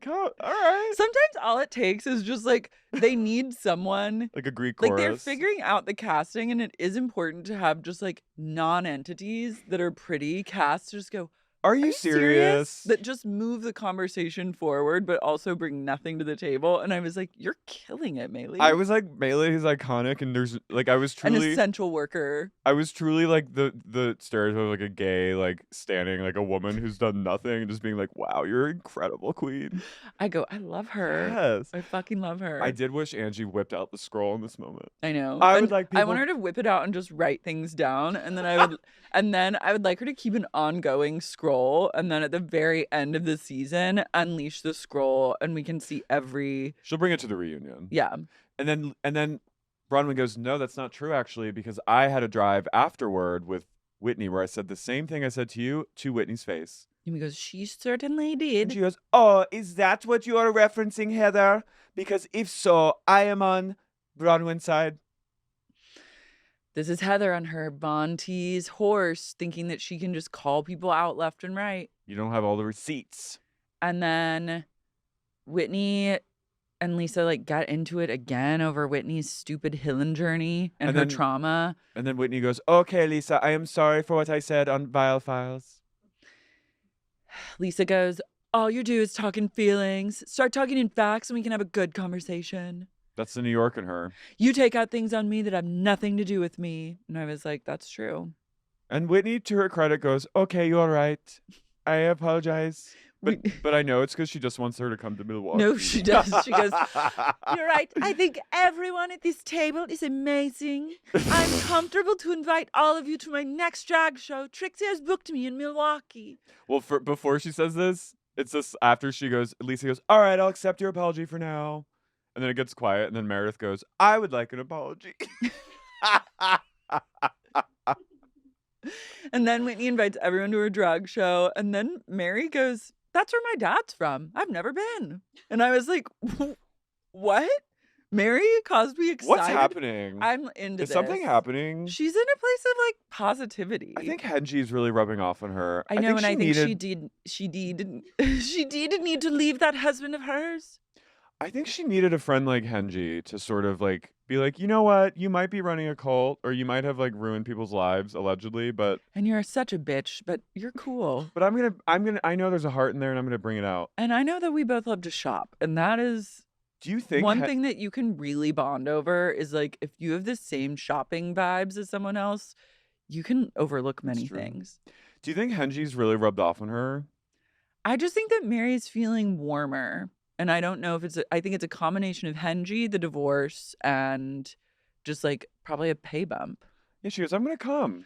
All right. Sometimes all it takes is just like, they need someone. like a Greek Like chorus. they're figuring out the casting, and it is important to have just like non-entities that are pretty cast to just go, Are are you you serious? That just move the conversation forward, but also bring nothing to the table. And I was like, you're killing it, Maylee. I was like, Melee is iconic, and there's like, I was an truly, essential worker. I was truly like the stereotype of like a gay, like standing like a woman who's done nothing and just being like, wow, you're an incredible queen. I go, I love her. Yes. I fucking love her. I did wish Angie whipped out the scroll in this moment. I know. I would And like I want people- her to whip it out and just write things down, and then I would like her to keep an ongoing scroll, and then at the very end of the season, unleash the scroll, and we can see every She'll bring it to the reunion. yeah. And then Bronwyn goes, "No, that's not true actually, because I had a drive afterward with Whitney where I said the same thing I said to you to Whitney's face." And he goes, she certainly And did. she goes, oh, is that what you are referencing, Heather? Because if so, I am on Bronwyn's side. This is Heather on her Von T's horse, thinking that she can just call people out left and right. You don't have all the receipts. And then Whitney and Lisa like got into it again over Whitney's stupid healing journey and And her then- trauma. And then Whitney goes, okay, Lisa, I am sorry for what I said on Vile Files. Lisa goes, all you do is talk in feelings. Start talking in facts and we can have a good conversation. That's the New York in her. You take out things on me that have nothing to do with me. And I was like, that's true. And Whitney, to her credit, goes, okay, you're right. I apologize. But I know it's because she just wants her to come to Milwaukee. No, she does. She goes, "You're right. I think everyone at this table is amazing. I'm comfortable to invite all of you to my next drag show. Trixie has booked me in Milwaukee." Well, before she says this, it's just after she goes, Lisa goes, "All right, I'll accept your apology for now." And then it gets quiet, and then Meredith goes, "I would like an apology." And then Whitney invites everyone to her drag show. And then Mary goes, "That's where my dad's from. I've never been." And I was like, what? Mary Cosby excited? What's happening? I'm into Is this. something happening? She's in a place of like positivity. I think Henji's really rubbing off on her. I know, think and she I think needed, she did need to leave that husband of hers. I think she needed a friend like Henji to sort of like be like, you know what? You might be running a cult, or you might have like ruined people's lives allegedly, but And you're such a bitch, but you're cool. but I know there's a heart in there, and I'm gonna bring it out. And I know that we both love to shop, and that is Do you think one thing that you can really bond over is like if you have the same shopping vibes as someone else, you can overlook many true. things. Do you think Henji's really rubbed off on her? I just think that Mary's feeling warmer. And I don't know if I think it's a combination of Henji, the divorce, and just like probably a pay bump. Yeah, she goes, "I'm gonna come."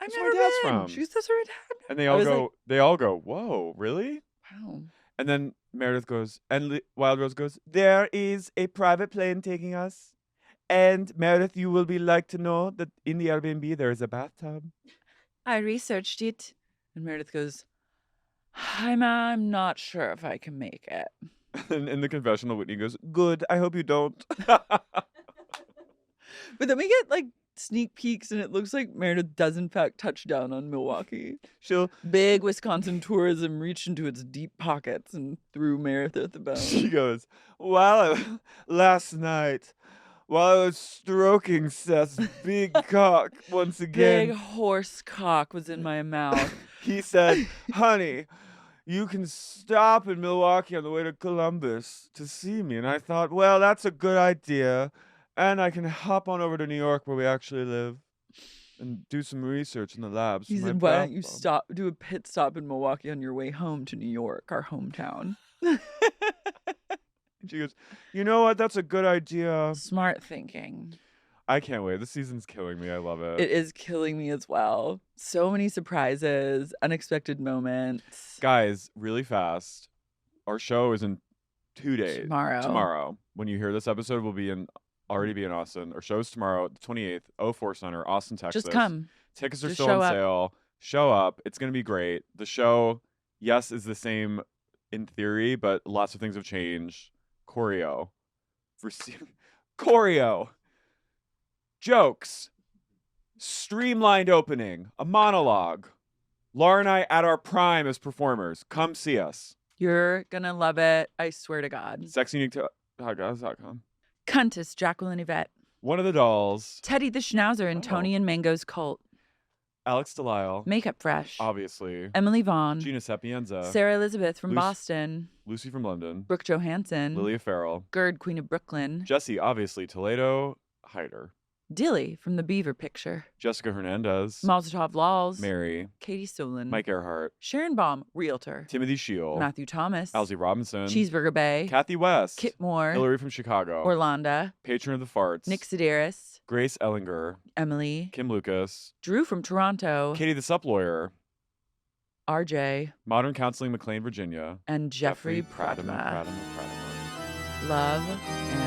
I've That's where never my dad's been. from. She goes, "That's where my dad." And they I all was go, like, "Whoa, really?" wow. And then Meredith goes, and Wild Rose goes, There is a private plane taking us. And Meredith, you will be like to know that in the Airbnb there is a bathtub. I researched it. And Meredith goes, I'm not sure if I can make it. and in the confessional, Whitney goes, Good. I hope you don't. But then we get like sneak peeks, and it looks like Meredith does in fact touch down on Milwaukee. She'll Big Wisconsin tourism reached into its deep pockets and threw Meredith at the bone. She goes, last night, while I was stroking Seth's big cock once again, Big horse cock was in my mouth. he said, honey, you can stop in Milwaukee on the way to Columbus to see me. And I thought, well, that's a good idea. And I can hop on over to New York where we actually live and do some research in the labs. He for my said, "Why don't you bath bomb." do a pit stop in Milwaukee on your way home to New York, our hometown?" And she goes, you know what? That's a good idea. Smart thinking. I can't wait. This season's killing me. I love it. It is killing me as well. So many surprises, unexpected moments. Guys, really fast. Our show is in 2 days. Tomorrow. When you hear this episode, we'll already be in Austin. Our show's tomorrow, the 28th, 04 Center, Austin, Texas. Just come. Tickets are Just still show on up. sale. Show up. It's going to be great. The show, yes, is the same in theory, but lots of things have changed. Choreo. Choreo. Jokes. Streamlined opening. A monologue. Lara and I at our prime as performers. Come see us. You're going to love it. I swear to God. SexyUnique.com. Countess, Jacqueline Yvette. One of the dolls. Teddy the Schnauzer and Tony and Mango's Cult. Alex Delisle. Makeup Fresh. Obviously. Emily Vaughn. Gina Sapienza. Sarah Elizabeth from Lucy- Boston. Lucy from London. Brooke Johansson. Lilia Farrell. Gerd, Queen of Brooklyn. Jesse, obviously. Toledo. Hyder. Dilly from The Beaver Picture. Jessica Hernandez. Malzatov Laws. Mary. Katie Solon. Mike Earhart. Sharon Baum, Realtor. Timothy Shield. Matthew Thomas. Alzie Robinson. Cheeseburger Bay. Kathy West. Kit Moore. Hillary from Chicago. Orlando. Patron of the Farts. Nick Sedaris. Grace Ellinger. Emily. Kim Lucas. Drew from Toronto. Katie the Sup Lawyer. RJ. Modern Counseling, McLean, Virginia. And Jeffrey Pradama. Pradama. Love and